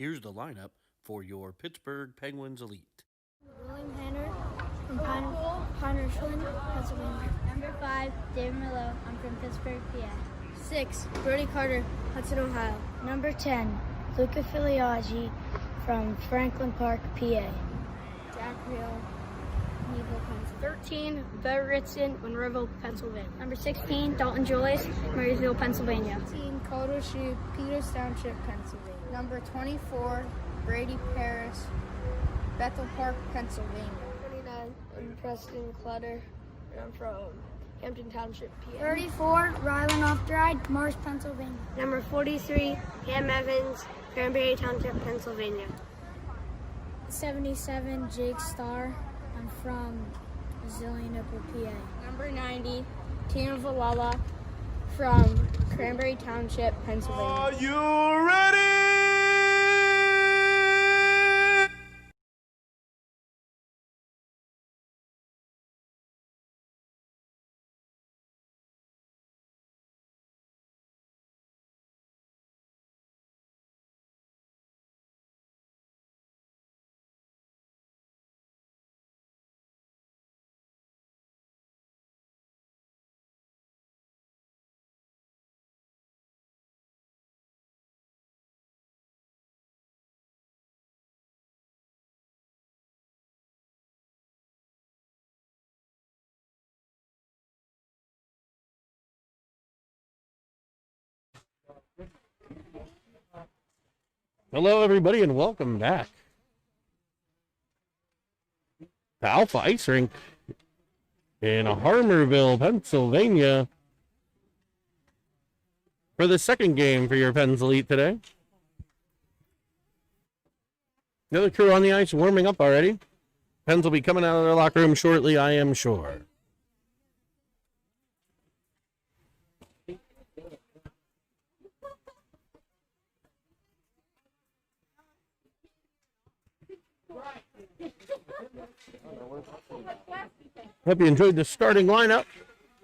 Here's the lineup for your Pittsburgh Penguins Elite. William Hanner from Pinehurst, Pennsylvania. Number 5, David Miller. I'm from Pittsburgh, PA. 6, Brody Carter, Hudson, Ohio. Number 10, Luca Filiaggi from Franklin Park, PA. Jack Real, Neville, Pennsylvania. 13, Bear Ritson, Monroeville, Pennsylvania. Number 16, Dalton Joyce, Marysville, Pennsylvania. 15, Calder Shoe, Peters Township, Pennsylvania. Number 24, Brady Paris, Bethel Park, Pennsylvania. 29, I'm Preston Clutter, and I'm from Hampton Township, PA. 34, Rylan Off-Dried, Morris, Pennsylvania. Number 43, Cam Evans, Cranberry Township, Pennsylvania. 77, Jake Starr. I'm from Zillionople, PA. Number 90, Tina Valala from Cranberry Township, Pennsylvania. Are you ready? Hello, everybody, and welcome back to Alpha Ice Rink in Harmerville, Pennsylvania, for the second game for your Pens Elite today. The other crew on the ice warming up already. Pens will be coming out of their locker room shortly, I am sure. Hope you enjoyed the starting lineup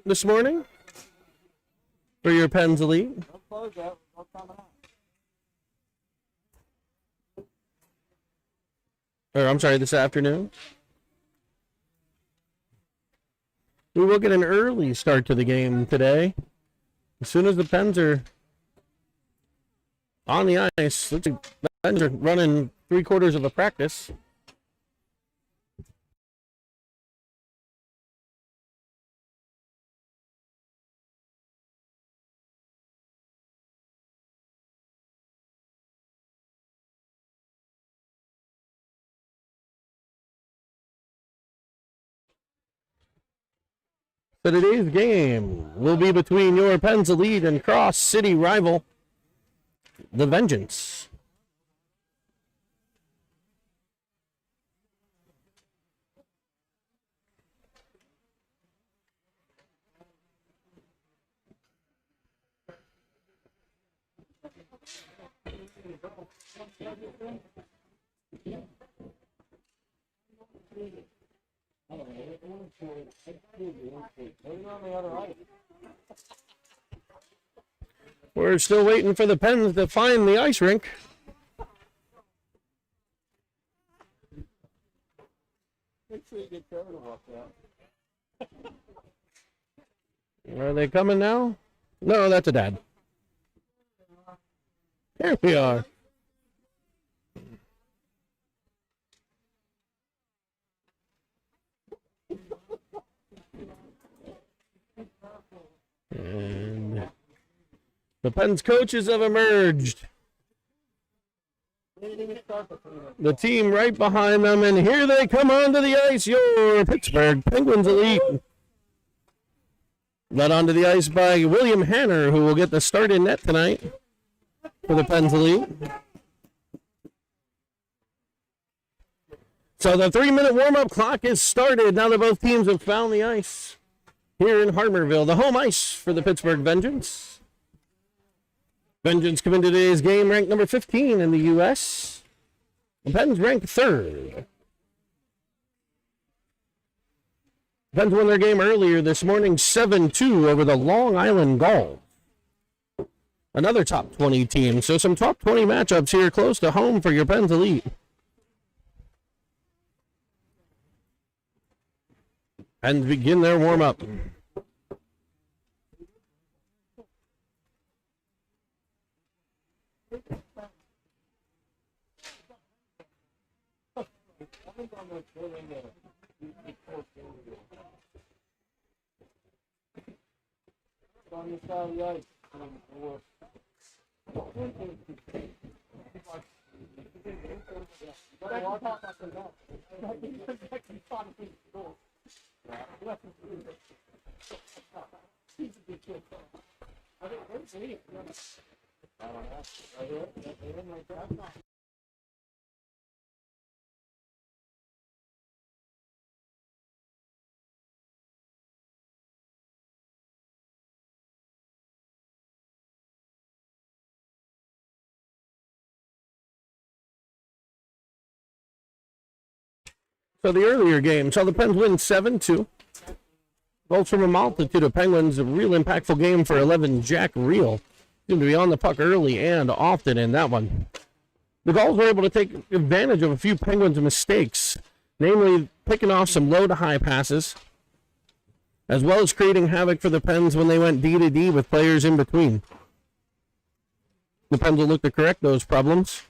this morning for your Pens Elite. Or, I'm sorry, this afternoon. We will get an early start to the game today. As soon as the Pens are on the ice, looks like the Pens are running 3/4 of a practice. So today's game will be between your Pens Elite and cross-city rival, the Vengeance. We're still waiting for the Pens to find the ice rink. Make sure you get Trevor to walk out. Are they coming now? No, that's a dad. Here we are. And the Pens coaches have emerged. The team right behind them, and here they come onto the ice, your Pittsburgh Penguins Elite. Led onto the ice by William Hanner, who will get the start in net tonight for the Pens Elite. So the 3-minute warm-up clock is started now that both teams have found the ice here in Harmerville, the home ice for the Pittsburgh Vengeance. Vengeance come into today's game ranked number 15 in the U.S. The Pens ranked 3rd. Pens won their game earlier this morning 7-2 over the Long Island Gulls. Another top 20 team. So some top 20 matchups here close to home for your Pens Elite. And begin their warm-up. On the side of the ice. So the earlier game saw the Pens win 7-2. Goals from a multitude of Penguins. A real impactful game for 11 Jack Reel. Seemed to be on the puck early and often in that one. The Gulls were able to take advantage of a few Penguins' mistakes, namely picking off some low to high passes, as well as creating havoc for the Pens when they went D to D with players in between. The Pens will look to correct those problems.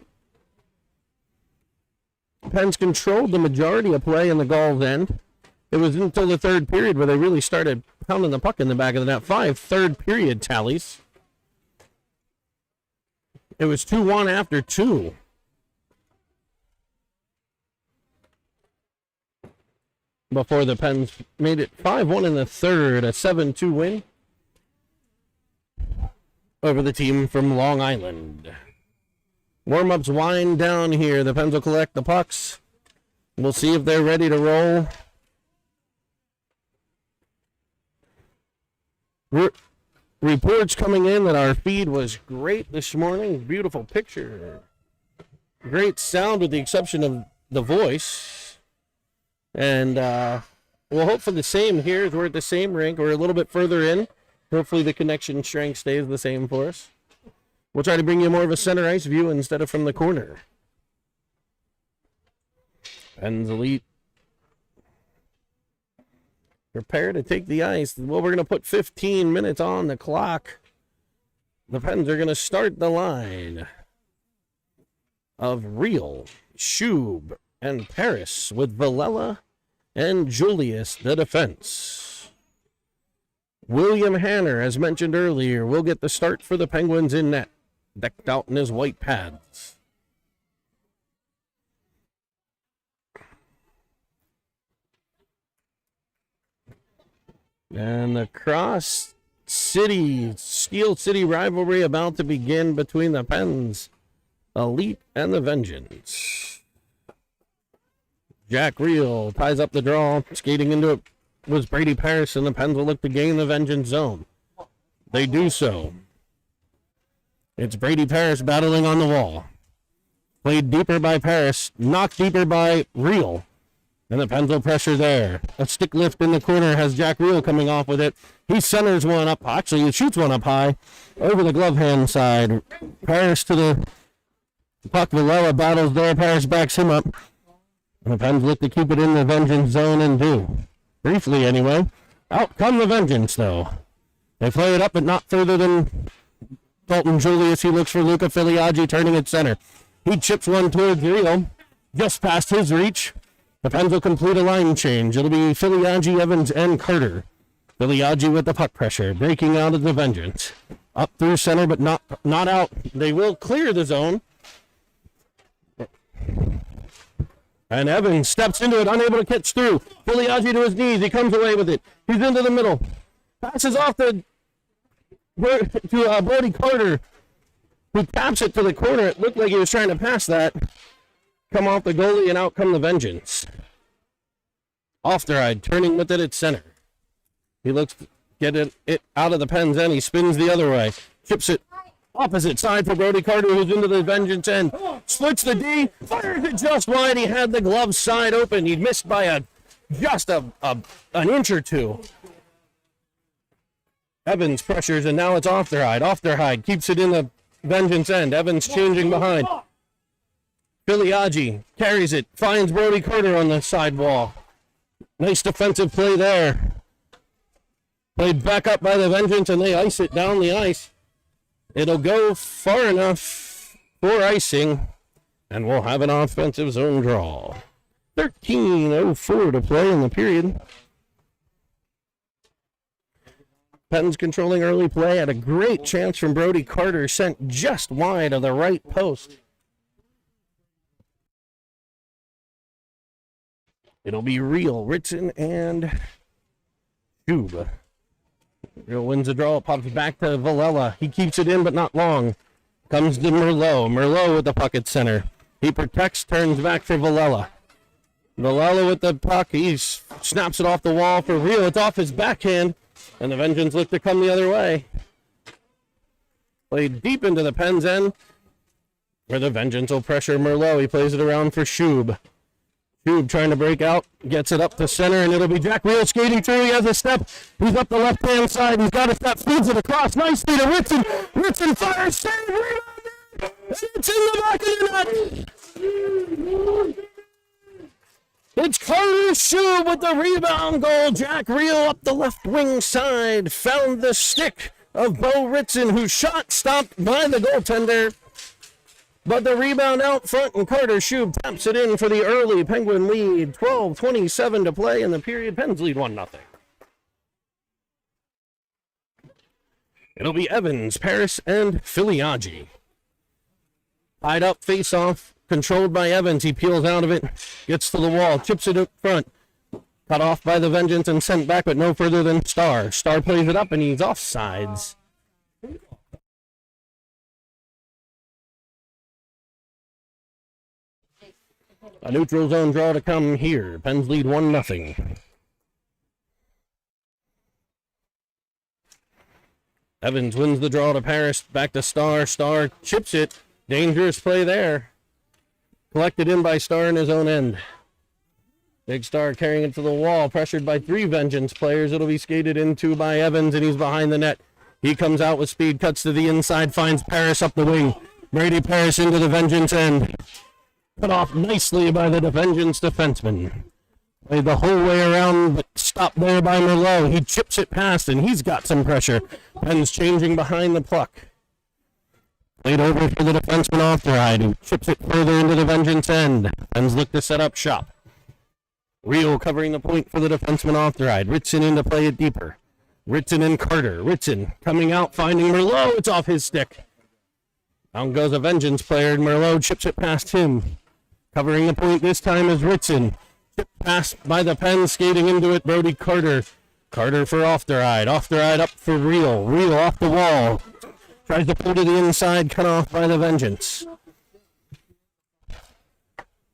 Pens controlled the majority of play in the Gulls' end. It was until the third period where they really started pounding the puck in the back of the net. 5 third period tallies. It was 2-1 after 2. Before the Pens made it 5-1 in the third, a 7-2 win over the team from Long Island. Warm-ups wind down here. The Pens will collect the pucks. We'll see if they're ready to roll. Reports coming in that our feed was great this morning. Beautiful picture. Great sound with the exception of the voice. And we'll hope for the same here as we're at the same rink. We're a little bit further in. Hopefully the connection strength stays the same for us. We'll try to bring you more of a center ice view instead of from the corner. Pens Elite prepare to take the ice. Well, we're going to put 15 minutes on the clock. The Pens are going to start the line of Reel, Shub, and Paris with Villela and Julius, the defense. William Hanner, as mentioned earlier, will get the start for the Penguins in net, decked out in his white pads. And the Cross City, Steel City rivalry about to begin between the Pens Elite and the Vengeance. Jack Reel ties up the draw. Skating into it was Brady Paris, and the Pens will look to gain the Vengeance zone. They do so. It's Brady Paris battling on the wall. Played deeper by Paris, knocked deeper by Reel. And the Pens will pressure there. A stick lift in the corner has Jack Reel coming off with it. He centers one up. Actually, he shoots one up high over the glove hand side. Paris to the puck. Villela battles there. Paris backs him up. And the Pens look to keep it in the Vengeance zone and do. Briefly, anyway. Out come the Vengeance, though. They play it up, but not further than Dalton Julius. He looks for Luca Filiaggi turning at center. He chips one towards Reel. Just past his reach. The Pens will complete a line change. It'll be Filiaggi, Evans, and Carter. Filiaggi with the puck pressure, breaking out of the Vengeance. Up through center, but not out. They will clear the zone. And Evans steps into it, unable to catch through. Filiaggi to his knees. He comes away with it. He's into the middle. Passes off to Brody Carter, who taps it to the corner. It looked like he was trying to pass that. Come off the goalie, and out come the Vengeance. Ofteride turning with it at center. He looks to get it out of the Pens end. He spins the other way. Chips it opposite side for Brody Carter, who's into the Vengeance end. Splits the D. Fires it just wide. He had the glove side open. He missed by just an inch or two. Evans pressures, and now it's Ofterhide. Ofterhide keeps it in the Vengeance end. Evans changing behind. Filiaggi carries it, finds Brody Carter on the sidewall. Nice defensive play there. Played back up by the Vengeance, and they ice it down the ice. It'll go far enough for icing, and we'll have an offensive zone draw. 13:04 to play in the period. Pens controlling early play, had a great chance from Brody Carter, sent just wide of the right post. It'll be Real, Ritson, and Shub. Real wins the draw, pops back to Villela. He keeps it in, but not long. Comes to Merlot. Merlot with the puck at center. He protects, turns back for Villela. Villela with the puck. He snaps it off the wall for Real. It's off his backhand, and the Vengeance look to come the other way. Played deep into the Pens end, where the Vengeance will pressure Merlot. He plays it around for Shub. Shub trying to break out, gets it up to center, and it'll be Jack Real skating through. He has a step. He's up the left-hand side. He's got a step, feeds it across nicely to Ritson. Ritson fires, save, rebound! It's in the back of the net! It's Carter Shub with the rebound goal. Jack Real up the left wing side. Found the stick of Bo Ritson, who shot stopped by the goaltender. But the rebound out front, and Carter Shub taps it in for the early Penguin lead. 12:27 to play in the period. Pens lead 1-0. It'll be Evans, Paris, and Filiaggi. Tied up face-off. Controlled by Evans. He peels out of it, gets to the wall, chips it up front. Cut off by the Vengeance and sent back, but no further than Starr. Starr plays it up, and he's offsides. A neutral zone draw to come here. Pens lead 1-0. Evans wins the draw to Paris. Back to Starr. Starr chips it. Dangerous play there. Collected in by Starr in his own end. Big Starr carrying it to the wall, pressured by 3 Vengeance players. It'll be skated into by Evans, and he's behind the net. He comes out with speed, cuts to the inside, finds Paris up the wing. Brady Paris into the Vengeance end. Cut off nicely by the Vengeance defenseman. Played the whole way around, but stopped there by Merlot. He chips it past, and he's got some pressure. Pens changing behind the puck. Played over for the defenseman Ofterhide, who chips it further into the Vengeance end. Pens look to set up shop. Real covering the point for the defenseman Ofterhide. Ritson in to play it deeper. Ritson and Carter. Ritson coming out, finding Merlot. It's off his stick. Down goes a Vengeance player, and Merlot chips it past him. Covering the point this time is Ritson. Chipped past by the Pens, skating into it, Brody Carter. Carter for Ofterhide. Ofterhide up for Real. Real off the wall. Tries to pull to the inside, cut off by the Vengeance.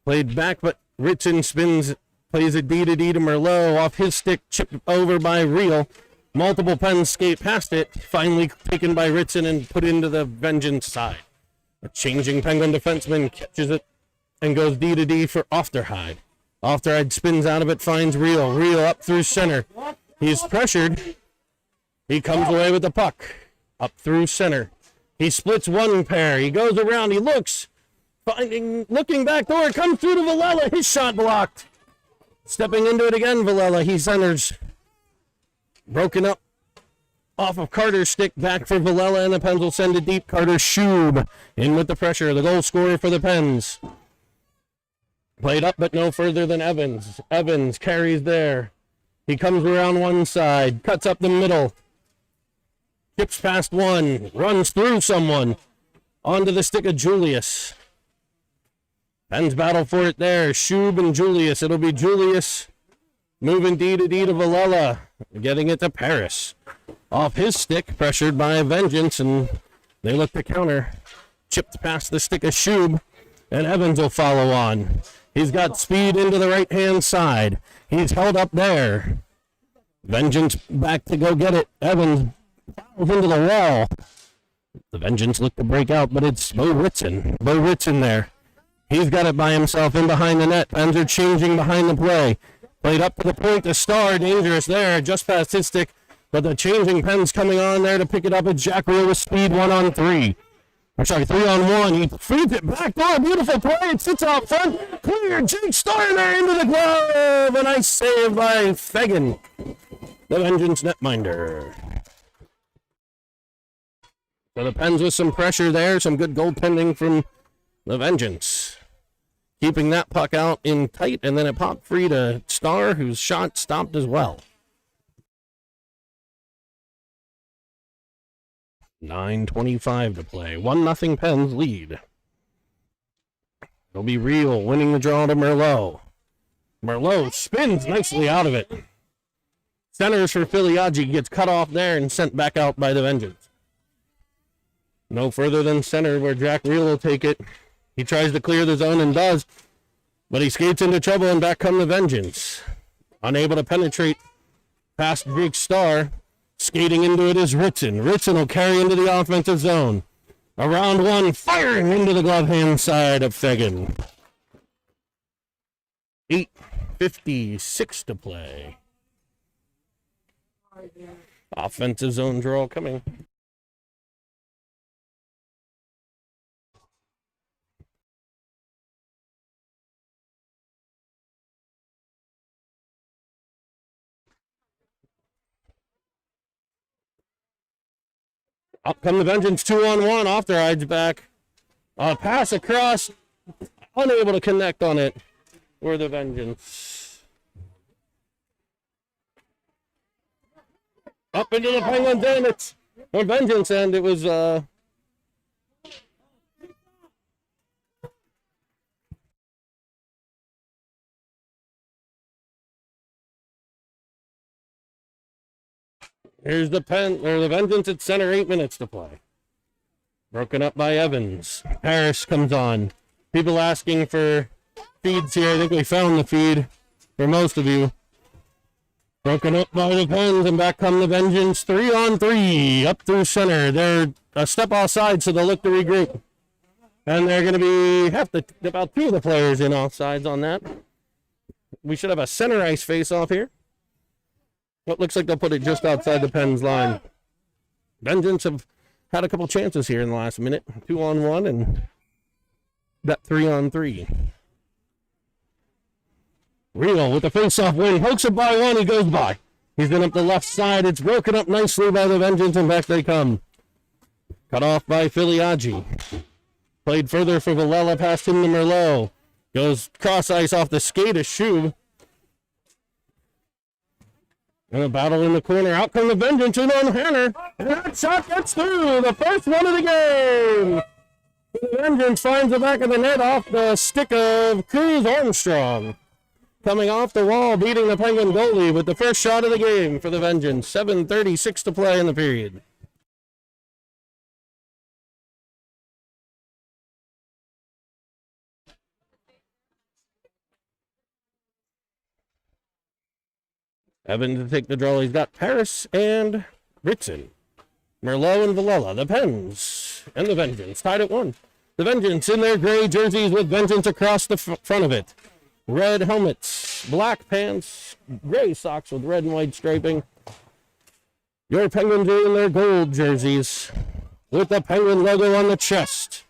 Played back, but Ritson spins, plays a D to D to Merlot. Off his stick, chipped over by Real. Multiple Pens skate past it. Finally taken by Ritson and put into the Vengeance side. A changing Penguin defenseman catches it and goes D to D for Ofterhide. Ofterhide spins out of it, finds Real. Real up through center. He's pressured. He comes away with the puck. Up through center. He splits one pair. He goes around. He looks. Looking back door. Comes through to Villela. His shot blocked. Stepping into it again, Villela. He centers. Broken up off of Carter's stick. Back for Villela, and the Pens will send it deep. Carter Shub in with the pressure. The goal scorer for the Pens. Played up, but no further than Evans. Evans carries there. He comes around one side. Cuts up the middle. Chips past one, runs through someone, onto the stick of Julius. Pens battle for it there, Shub and Julius. It'll be Julius moving D to Villela, getting it to Paris. Off his stick, pressured by Vengeance, and they look to counter. Chipped past the stick of Shub, and Evans will follow on. He's got speed into the right-hand side. He's held up there. Vengeance back to go get it. Evans into the wall. The Vengeance look to break out, but it's Bo Ritson. Bo Ritson there. He's got it by himself in behind the net. Pens are changing behind the play. Played up to the point to Starr. Dangerous there. Just past his stick. But the changing pen's coming on there to pick it up. It's Jack Reel with speed 1-on-3. I'm sorry, 3-on-1. He feeds it back door. Beautiful play. It sits out front. Clear. Jake Starr there into the glove. A nice save by Fegan, the Vengeance netminder. So the Pens with some pressure there. Some good goaltending from the Vengeance. Keeping that puck out in tight, and then it popped free to Starr, whose shot stopped as well. 9:25 to play. 1-0 Pens lead. It'll be Reel winning the draw to Merlot. Merlot spins nicely out of it. Centers for Filiaggi, gets cut off there and sent back out by the Vengeance. No further than center where Jack Reel will take it. He tries to clear the zone and does, but he skates into trouble and back come the Vengeance. Unable to penetrate past Jake Starr. Skating into it is Ritson. Ritson will carry into the offensive zone. Around one, firing into the glove hand side of Fegan. 8:56 to play. Offensive zone draw coming. Up come the Vengeance 2-on-1 off their edge back. Pass across. Unable to connect on it. We're the Vengeance. Up into the Penguins end. It's the Vengeance end. It was here's the Vengeance at center, 8 minutes to play. Broken up by Evans. Harris comes on. People asking for feeds here. I think we found the feed for most of you. Broken up by the Pens, and back come the Vengeance. 3-on-3 up through center. They're a step offside, so they'll look to regroup. And they're going to be about 2 of the players in offsides on that. We should have a center ice face-off here. What looks like they'll put it just outside the Pens line. Vengeance have had a couple chances here in the last minute. 2-on-1 and that 3-on-3. Reel with the face-off win. Pokes it by one. He goes by. He's been up the left side. It's broken up nicely by the Vengeance, and back they come. Cut off by Filiaggi. Played further for Villela, past him to Merlot. Goes cross ice off the skate of Shub. And a battle in the corner. Out come the Vengeance in on Hanner. And that shot gets through. The first one of the game. The Vengeance finds the back of the net off the stick of Cruz Armstrong. Coming off the wall, beating the Penguin goalie with the first shot of the game for the Vengeance. 7:36 to play in the period. Evans to take the draw. He's got Paris and Ritson. Merlot and Villela, the Pens, and the Vengeance tied at 1. The Vengeance in their gray jerseys with Vengeance across the front of it. Red helmets, black pants, gray socks with red and white striping. Your Penguins are in their gold jerseys with the Penguin logo on the chest.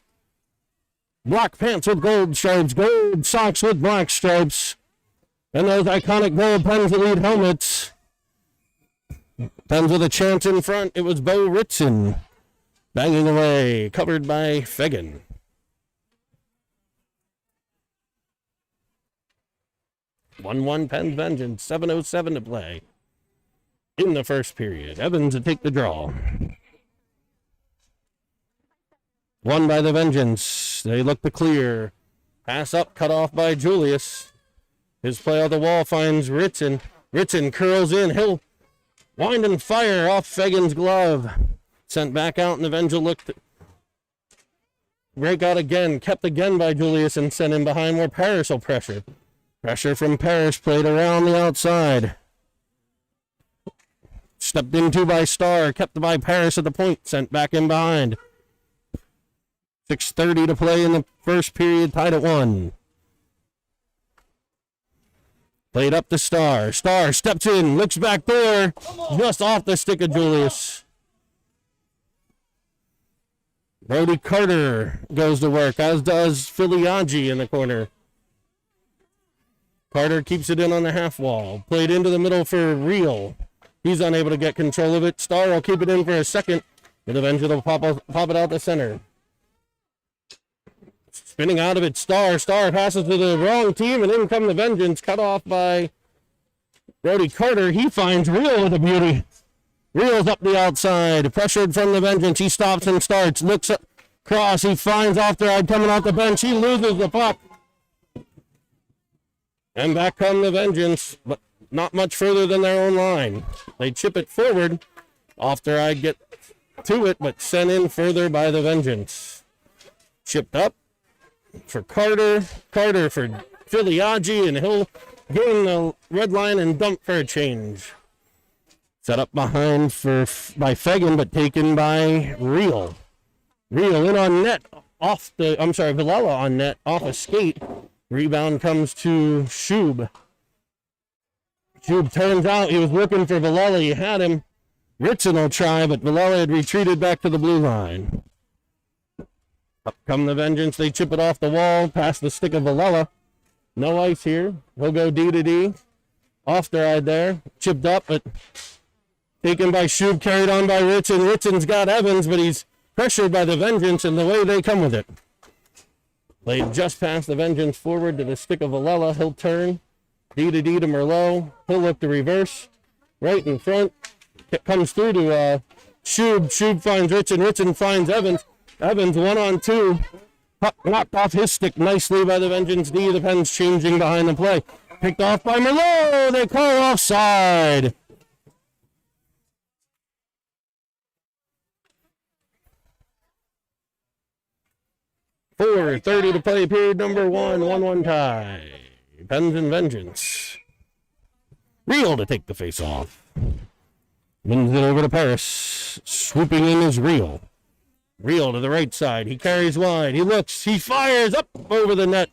Black pants with gold stripes, gold socks with black stripes. And those iconic gold Pens Elite helmets. Pens with a chance in front. It was Bo Ritson banging away, covered by Fegan. One Pens Vengeance, 7:07 to play in the first period. Evans to take the draw. Won by the Vengeance. They look to clear. Pass up, cut off by Julius. His play on the wall finds Ritson. Ritson curls in. He'll wind and fire off Fegan's glove. Sent back out, and the Vengeance looked to break out again. Kept again by Julius and sent him behind where Paris will pressure. Pressure from Paris played around the outside. Stepped into by Starr. Kept by Paris at the point. Sent back in behind. 6:30 to play in the first period. Tied at 1. Played up to Star. Star steps in, looks back door, just off the stick of Julius. Brody Carter goes to work, as does Filiaggi in the corner. Carter keeps it in on the half wall. Played into the middle for Real. He's unable to get control of it. Star will keep it in for a second, but eventually will pop it out the center. Spinning out of it, Star. Star passes to the wrong team, and in come the Vengeance, cut off by Brody Carter. He finds Real with a beauty. Real's up the outside, pressured from the Vengeance. He stops and starts, looks across. He finds Ofteride coming off the bench. He loses the puck. And back come the Vengeance, but not much further than their own line. They chip it forward. Ofteride get to it, but sent in further by the Vengeance. Chipped up for Carter. Carter for Filiaggi, and he'll gain the red line and dump for a change. Set up behind by Fegan, but taken by Real. Real in on net, Villela on net, off a skate. Rebound comes to Shub. Shub turns out he was looking for Villela. He had him. Ritson will try, but Villela had retreated back to the blue line. Up come the Vengeance. They chip it off the wall, past the stick of Villela. No ice here. He'll go D to D. Ofteride there. Chipped up, but taken by Shub, carried on by Ritson. Ritson's got Evans, but he's pressured by the Vengeance, and the way they come with it. Played just past the Vengeance forward to the stick of Villela. He'll turn. D to D to Merlot. He'll look to reverse. Right in front. It comes through to Shub. Shub finds Ritson. Ritson finds Evans. Evans 1-on-2. Puck knocked off his stick nicely by the Vengeance D. The Pens changing behind the play. Picked off by Merlot. They call offside. .4:30 to play, period number 1. 1-1 tie. Pens and Vengeance. Real to take the face off. Wins it over to Paris. Swooping in is Real. Real to the right side. He carries wide. He looks. He fires up over the net.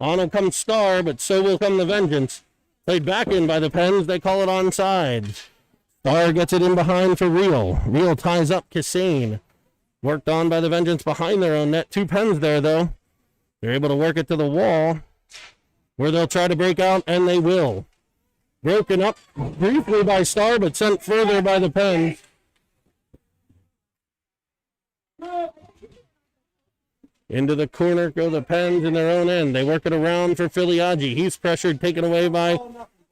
On will come Star, but so will come the Vengeance. Played back in by the Pens. They call it onside. Star gets it in behind for Real. Real ties up Kassane. Worked on by the Vengeance behind their own net. 2 Pens there, though. They're able to work it to the wall, where they'll try to break out, and they will. Broken up briefly by Star, but sent further by the Pens. Into the corner go the Pens in their own end. They work it around for Filiaggi. He's pressured, taken away by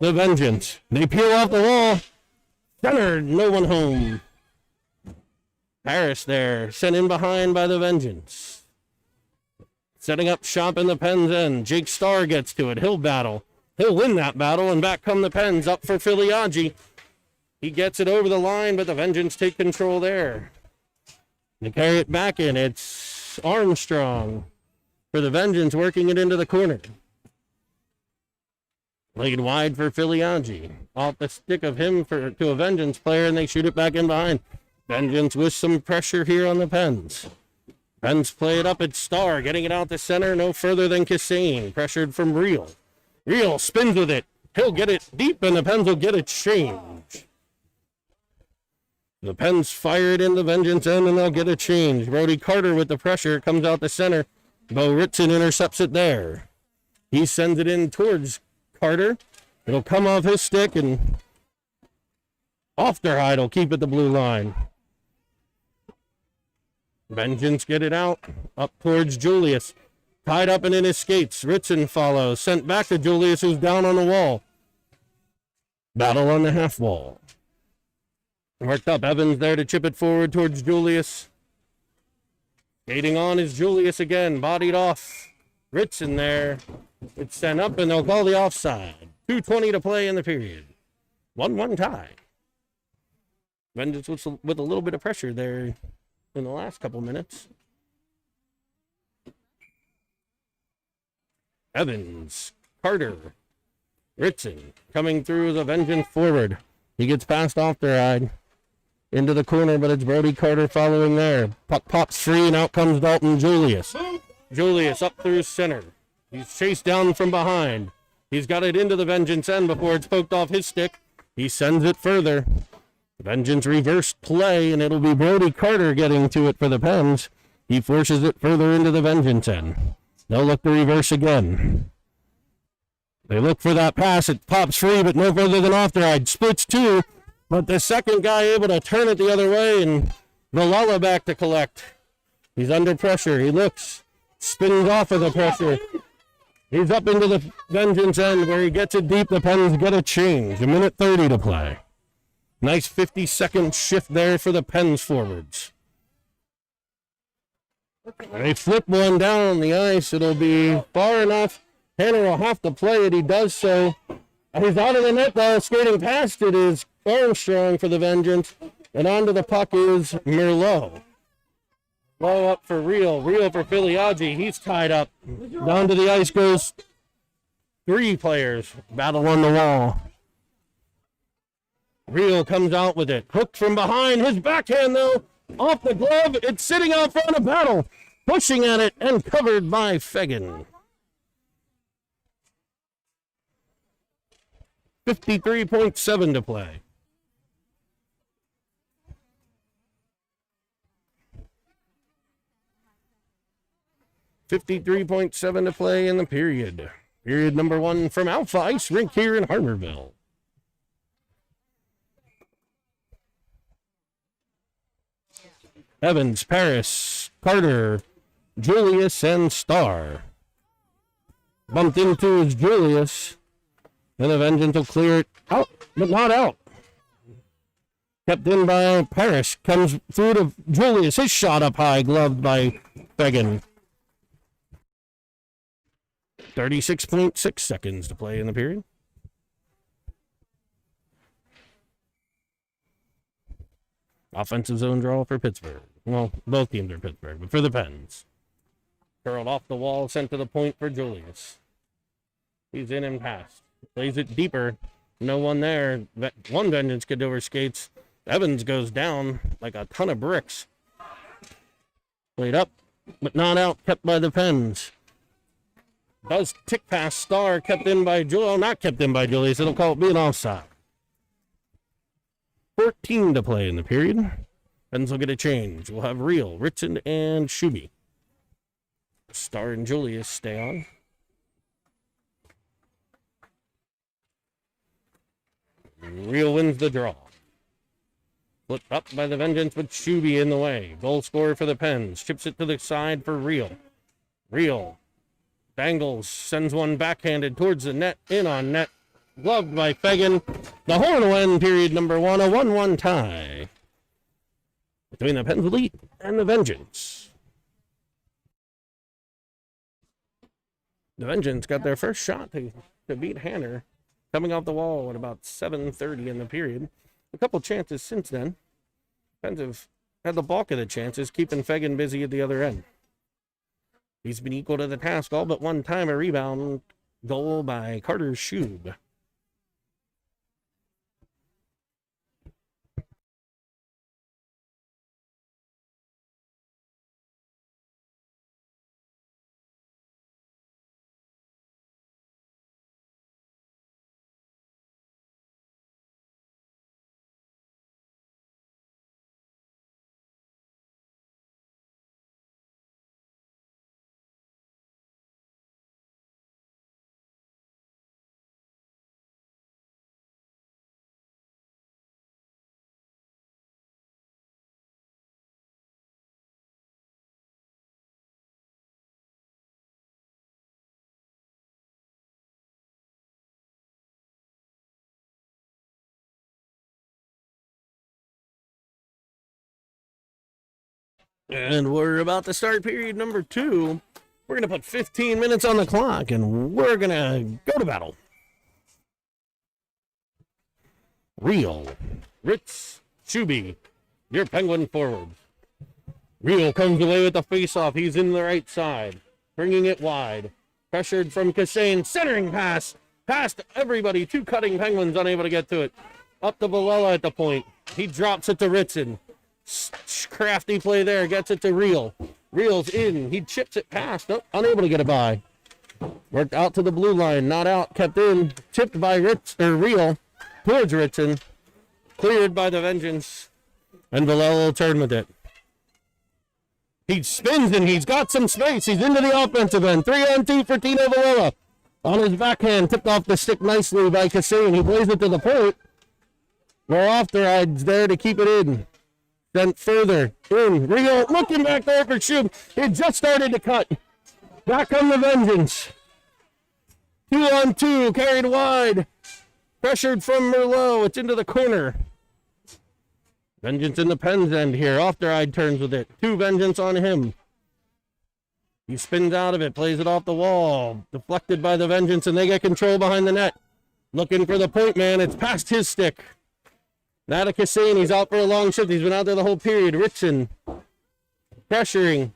the Vengeance. They peel off the wall. Centered, no one home. Harris there, sent in behind by the Vengeance. Setting up shop in the Pens end. Jake Starr gets to it. He'll battle. He'll win that battle, and back come the Pens up for Filiaggi. He gets it over the line, but the Vengeance take control there. They carry it back in. It's Armstrong for the Vengeance, working it into the corner. Played wide for Filiaggi. Off the stick of him to a Vengeance player, and they shoot it back in behind. Vengeance with some pressure here on the Pens. Pens play it up at Star, getting it out the center, no further than Kassane. Pressured from Real. Real spins with it. He'll get it deep, and the Pens will get a change. The Pens fire it in the Vengeance end, and they'll get a change. Brody Carter with the pressure comes out the center. Bo Ritson intercepts it there. He sends it in towards Carter. It'll come off his stick, and Ofteride will keep it the blue line. Vengeance get it out, up towards Julius. Tied up and in his skates. Ritson follows, sent back to Julius, who's down on the wall. Battle on the half wall. Worked up, Evans there to chip it forward towards Julius. Skating on is Julius again, bodied off. Ritson there. It's sent up, and they'll call the offside. 2:20 to play in the period. 1-1 tie. Vengeance with a little bit of pressure there in the last couple minutes. Evans, Carter, Ritson coming through the Vengeance forward. He gets past Ofteride into the corner, but it's Brody Carter following there. Puck pops free, and out comes Dalton Julius. Julius up through center. He's chased down from behind. He's got it into the Vengeance end before it's poked off his stick. He sends it further. Vengeance reversed play, and it'll be Brody Carter getting to it for the Pens. He forces it further into the Vengeance end. They'll look to reverse again. They look for that pass. It pops free, but no further than off the ride. Splits two, but the second guy able to turn it the other way, and Valella back to collect. He's under pressure. He looks, spins off of the pressure. He's up into the Vengeance end where he gets it deep. The Pens get a change. 1:30 to play. Nice 50-second shift there for the Pens forwards. They flip one down on the ice. It'll be far enough. Hanner will have to play it. He does so. He's out of the net, though. Skating past it is Armstrong for the Vengeance. And onto the puck is Merlot. Low up for Real. Real for Filiaggi. He's tied up. Down to the ice goes three players. Battle on the wall. Real comes out with it. Hooked from behind. His backhand, though, off the glove. It's sitting out front of Battle. Pushing at it and covered by Fegan. 53.7 to play. .7 to play in the period. Period number one from Alpha Ice Rink here in Harmerville. Evans, Paris, Carter, Julius, and Starr. Bumped into is Julius. And the Vengeance will clear it out, but not out. Kept in by Paris. Comes through to Julius. His shot up high, gloved by Fegan. 36.6 seconds to play in the period. Offensive zone draw for Pittsburgh. Well, both teams are Pittsburgh, but for the Pens. Curled off the wall, sent to the point for Julius. He's in and passed. Plays it deeper. No one there. One Vengeance kid over skates. Evans goes down like a ton of bricks. Played up, but not out. Kept by the Pens. Does tick past Starr. Kept in by Julius. Oh, not kept in by Julius. It'll call it being offside. 14 to play in the period. Pens will get a change. We'll have Real, Ritson, and Shuby. Starr and Julius stay on. Real wins the draw. Flipped up by the Vengeance with Shuby in the way. Goal scorer for the Pens. Chips it to the side for Real. Real dangles, sends one backhanded towards the net. In on net. Gloved by Fegan. The horn will end period number one. A 1-1 tie between the Pens Elite and the Vengeance. The Vengeance got their first shot to beat Hanner. Coming off the wall at about 7:30 in the period. A couple chances since then. Pens have had the bulk of the chances, keeping Fegan busy at the other end. He's been equal to the task all but one time. A rebound goal by Carter Schub. And we're about to start period number two. We're going to put 15 minutes on the clock, and we're going to go to battle. Real, Ritz, Shuby, your Penguin forward. Real comes away with the face-off. He's in the right side, bringing it wide. Pressured from Kassane, centering pass. Past everybody, two cutting Penguins unable to get to it. Up to Valella at the point. He drops it to Ritson. Crafty play there, gets it to Real. Real's in. He chips it past. Nope, unable to get it by. Worked out to the blue line, not out, kept in, tipped by Real towards Ritson, cleared by the Vengeance, and Valella will turn with it. He spins and he's got some space. He's into the offensive end. 3-on-2 for Tino Valella. On his backhand, tipped off the stick nicely by Cassane. He plays it to the point. Where Ofteride's there to keep it in. Sent further in. Real looking back there for Shub. It just started to cut. Back on the Vengeance. 2-on-2, carried wide. Pressured from Merlot. It's into the corner. Vengeance in the Penn's end here. Ofteride turns with it. 2 Vengeance on him. He spins out of it, plays it off the wall. Deflected by the Vengeance, and they get control behind the net. Looking for the point man. It's past his stick. Now to Cassane. He's out for a long shift. He's been out there the whole period. Ritson pressuring.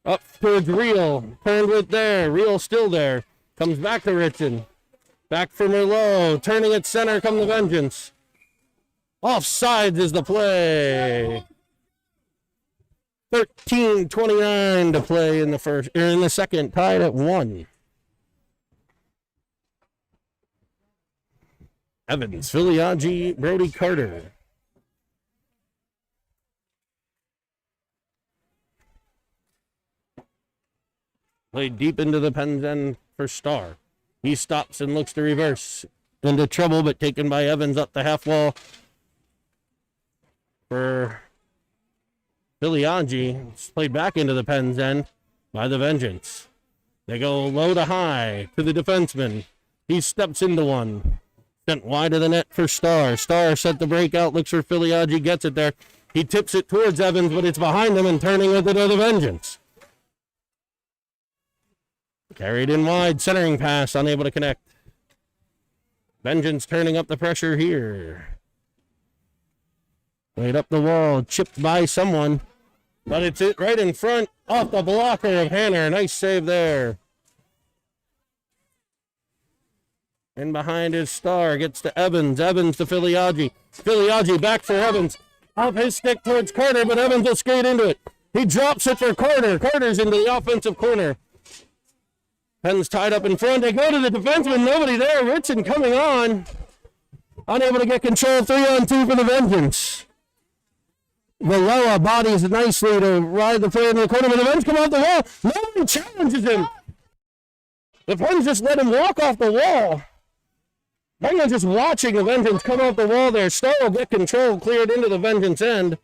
Up towards Real. Turned with there. Real still there. Comes back to Ritson. Back for Merlot. Turning at center come the Vengeance. Offsides is the play. 13:29 to play in the second, tied at 1. Evans, Filiaggi, Brody Carter. Played deep into the Penn's end for Starr. He stops and looks to reverse. Into trouble, but taken by Evans up the half wall. For Filiaggi, it's played back into the Penn's end by the Vengeance. They go low to high to the defenseman. He steps into one. Sent wide of the net for Starr. Starr set the breakout, looks for Filiaggi, gets it there. He tips it towards Evans, but it's behind him and turning with it to the Vengeance. Carried in wide, centering pass, unable to connect. Vengeance turning up the pressure here. Played up the wall, chipped by someone. But it's it right in front, off the blocker of Hanner. Nice save there. And behind his Starr, gets to Evans. Evans to Filiaggi. Filiaggi back for Evans. Off his stick towards Carter, but Evans will skate into it. He drops it for Carter. Carter's into the offensive corner. Penn's tied up in front. They go to the defenseman. Nobody there. Ritson coming on. Unable to get control. 3-on-2 for the Vengeance. Valella bodies nicely to ride the play in the corner, but the Vengeance come off the wall. Nobody challenges him. The Penn's just let him walk off the wall. Bengals just watching the Vengeance come off the wall there. Starr will get control, cleared into the Vengeance end.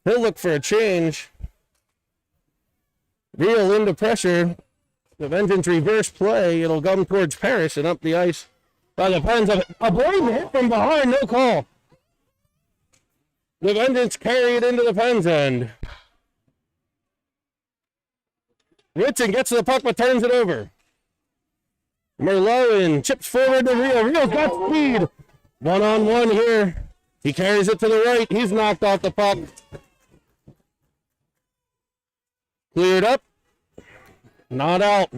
He'll look for a change. Real into pressure. The Vengeance reverse play. It'll come towards Paris and up the ice by the Pens. A blatant hit from behind, no call. The Vengeance carry it into the Pens end. Ritson gets to the puck but turns it over. Merlot chips forward to Real. Real's got speed. 1-on-1 here. He carries it to the right. He's knocked off the puck. Cleared up. Not out.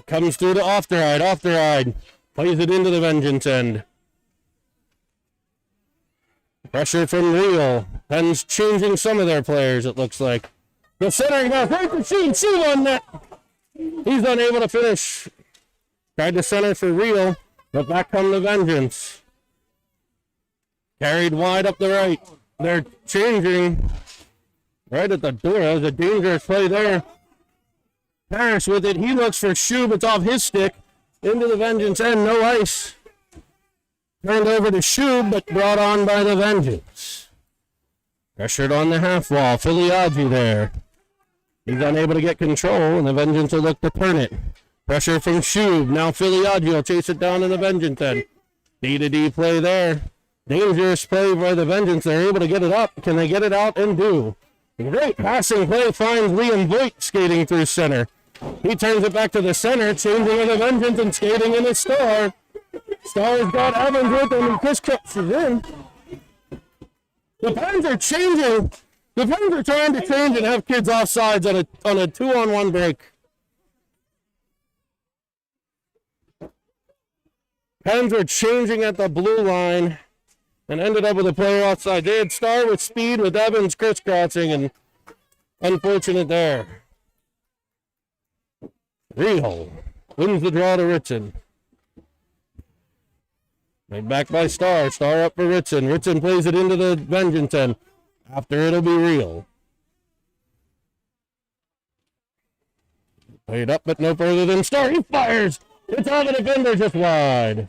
Comes through to Ofteride. Ofteride plays it into the Vengeance end. Pressure from Real. Penn's changing some of their players, it looks like. The centering pass. Right to Sheen on net. He's unable to finish. Tried to center for Real, but back come the Vengeance. Carried wide up the right. They're changing right at the door. That was a dangerous play there. Paris with it. He looks for Shub. It's off his stick. Into the Vengeance end. No ice. Turned over to Shub, but brought on by the Vengeance. Pressured on the half wall. Filiaggi there. He's unable to get control, and the Vengeance will look to turn it. Pressure from Shub. Now Filiaggi will chase it down in the Vengeance end. D-to-D play there. Dangerous play by the Vengeance. They're able to get it up. Can they get it out and do? Great passing play finds Liam Voigt skating through center. He turns it back to the center, changing in the Vengeance and skating in the Starr. Starr's got Evans with him, and Chris Crooks is in. The Pens are changing. The Pens are trying to change and have kids offsides on a 2-on-1 break. Pens are changing at the blue line and ended up with a player outside. They had Starr with speed with Evans crisscrossing, and unfortunate there. Real wins the draw to Ritson. Made back by Star. Star up for Ritson. Ritson plays it into the Vengeance end. After it'll be Real. Played up, but no further than Star. He fires. It's on the defender just wide.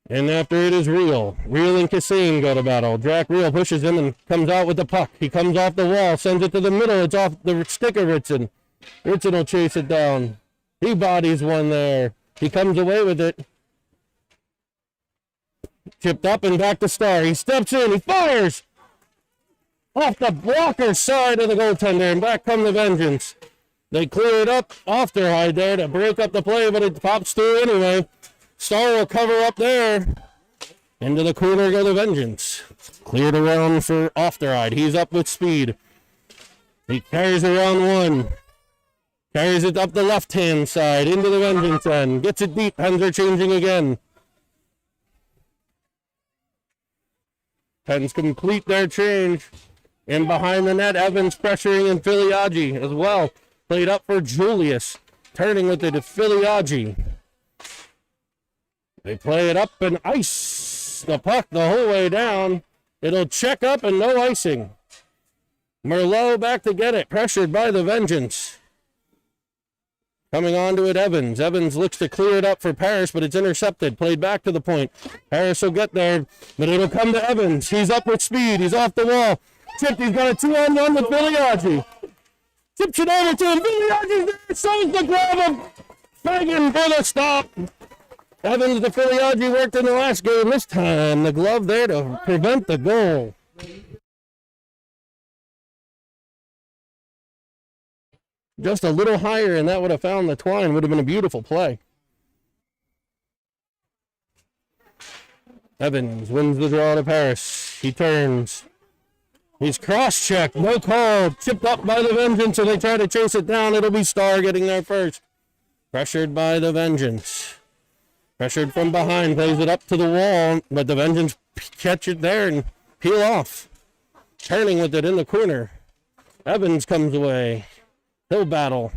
And after it is Real. Real and Cassine go to battle. Drac Real pushes him and comes out with the puck. He comes off the wall, sends it to the middle. It's off the stick of Ritson. Ritson will chase it down. He bodies one there. He comes away with it. Chipped up and back to Star. He steps in. He fires. Off the blocker's side of the goaltender. And back come the Vengeance. They clear it up off their high there to break up the play, but it pops through anyway. Star will cover up there. Into the corner go the Vengeance. Cleared around for Ofteride. He's up with speed. He carries around one. Carries it up the left-hand side into the Vengeance end. Gets it deep. Pens are changing again. Pens complete their change. And behind the net, Evans pressuring and Filiaggi as well. Played up for Julius. Turning with it to Filiaggi. They play it up and ice the puck the whole way down. It'll check up and no icing. Merlot back to get it. Pressured by the Vengeance. Coming on to it, Evans. Evans looks to clear it up for Paris, but it's intercepted. Played back to the point. Paris will get there, but it'll come to Evans. He's up with speed. He's off the wall. Chipped. He's got a 2-on-1 with Filiaggi. Tips it over to him. Filiaggi's there. Shows the grab of Fagan for the stop. Evans to Filiaggi worked in the last game. This time, the glove there to prevent the goal. Just a little higher, and that would have found the twine. Would have been a beautiful play. Evans wins the draw to Paris. He turns. He's cross-checked. No call. Chipped up by the Vengeance, so they try to chase it down. It'll be Star getting there first. Pressured by the Vengeance. Pressured from behind. Plays it up to the wall, but the Vengeance catch it there and peel off. Turning with it in the corner. Evans comes away. He'll battle.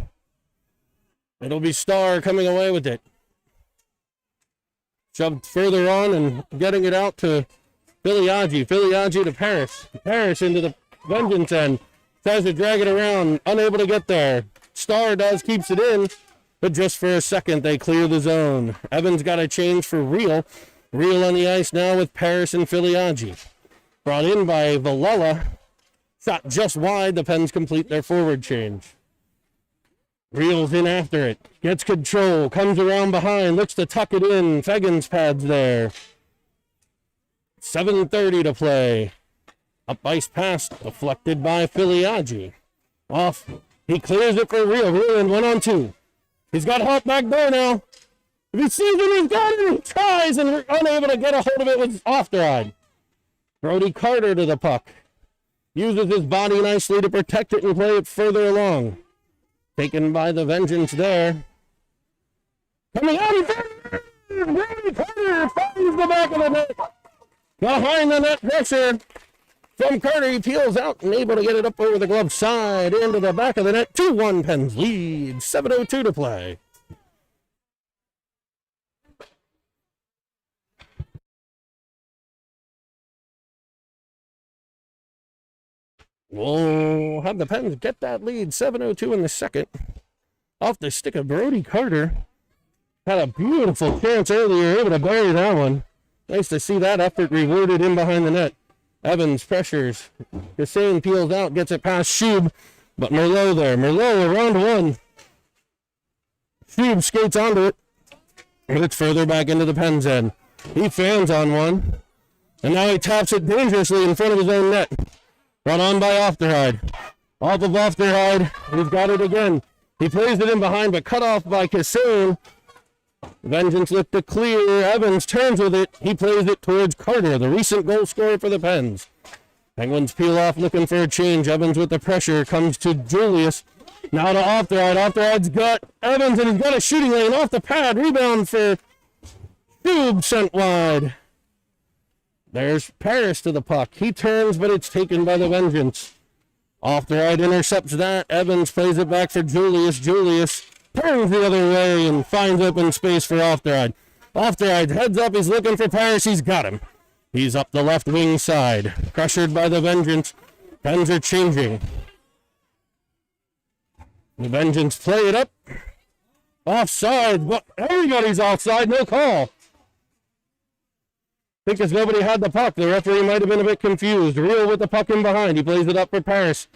It'll be Star coming away with it. Shoved further on and getting it out to Filiaggi. Filiaggi to Paris. Paris into the Vengeance end. Tries to drag it around. Unable to get there. Star does, keeps it in. But just for a second, they clear the zone. Evans got a change for Real. Real on the ice now with Paris and Filiaggi. Brought in by Villela. Shot just wide. The Pens complete their forward change. Reel's in after it. Gets control. Comes around behind. Looks to tuck it in. Fagan's pads there. 7:30 to play. Up ice pass. Deflected by Filiaggi. Off. He clears it for Real. Real in 1-on-2. He's got help back there now. If he sees it, he's got it. He tries and unable to get a hold of it with Ofteride. Brody Carter to the puck. Uses his body nicely to protect it and play it further along. Taken by the Vengeance there. Coming out. Brody Carter finds the back of the net. Behind the net pressure from Carter. He peels out and able to get it up over the glove side into the back of the net. 2-1 Pens lead. 7:02 to play. We'll have the Pens get that lead. 7:02 in the second. Off the stick of Brody Carter. Had a beautiful chance earlier, able to bury that one. Nice to see that effort rewarded in behind the net. Evans pressures. Hussein peels out, gets it past Shub, but Merlot there. Merlot around one. Shub skates onto it, but it's further back into the Pens end. He fans on one, and now he taps it dangerously in front of his own net. Brought on by Ofteride. Off of Ofteride, he's got it again. He plays it in behind, but cut off by Cassine. Vengeance look to clear. Evans turns with it. He plays it towards Carter, the recent goal scorer for the Pens. Penguins peel off looking for a change. Evans with the pressure comes to Julius. Now to Ofteride. Ofteride's got Evans, and he's got a shooting lane off the pad. Rebound for Tube sent wide. There's Paris to the puck. He turns, but it's taken by the Vengeance. Ofteride intercepts that. Evans plays it back for Julius. Julius turns the other way and finds open space for Ofteride. Ofteride heads up, he's looking for Parrish, he's got him. He's up the left wing side, pressured by the Vengeance. Pens are changing. The Vengeance play it up. Offside, but everybody's offside, no call. I think as nobody had the puck, the referee might have been a bit confused. Real with the puck in behind, he plays it up for Parrish.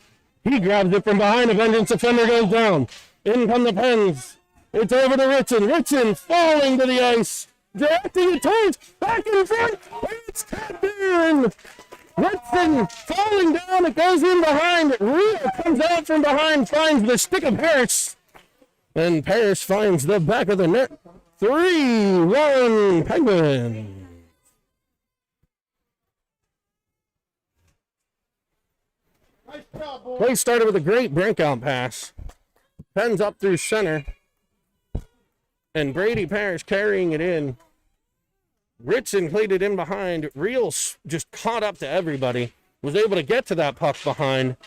He grabs it from behind, a Vengeance defender goes down. In come the Pens. It's over to Ritson. Ritson falling to the ice. Directing it towards, back in front. It's tapped in. Ritson falling down. It goes in behind. Real comes out from behind, finds the stick of Parrish. And Parrish finds the back of the net. 3-1 Penguins. Play started with a great breakout pass. Pens up through center. And Brady Parrish carrying it in. Ritson played it in behind. Reels just caught up to everybody. Was able to get to that puck behind.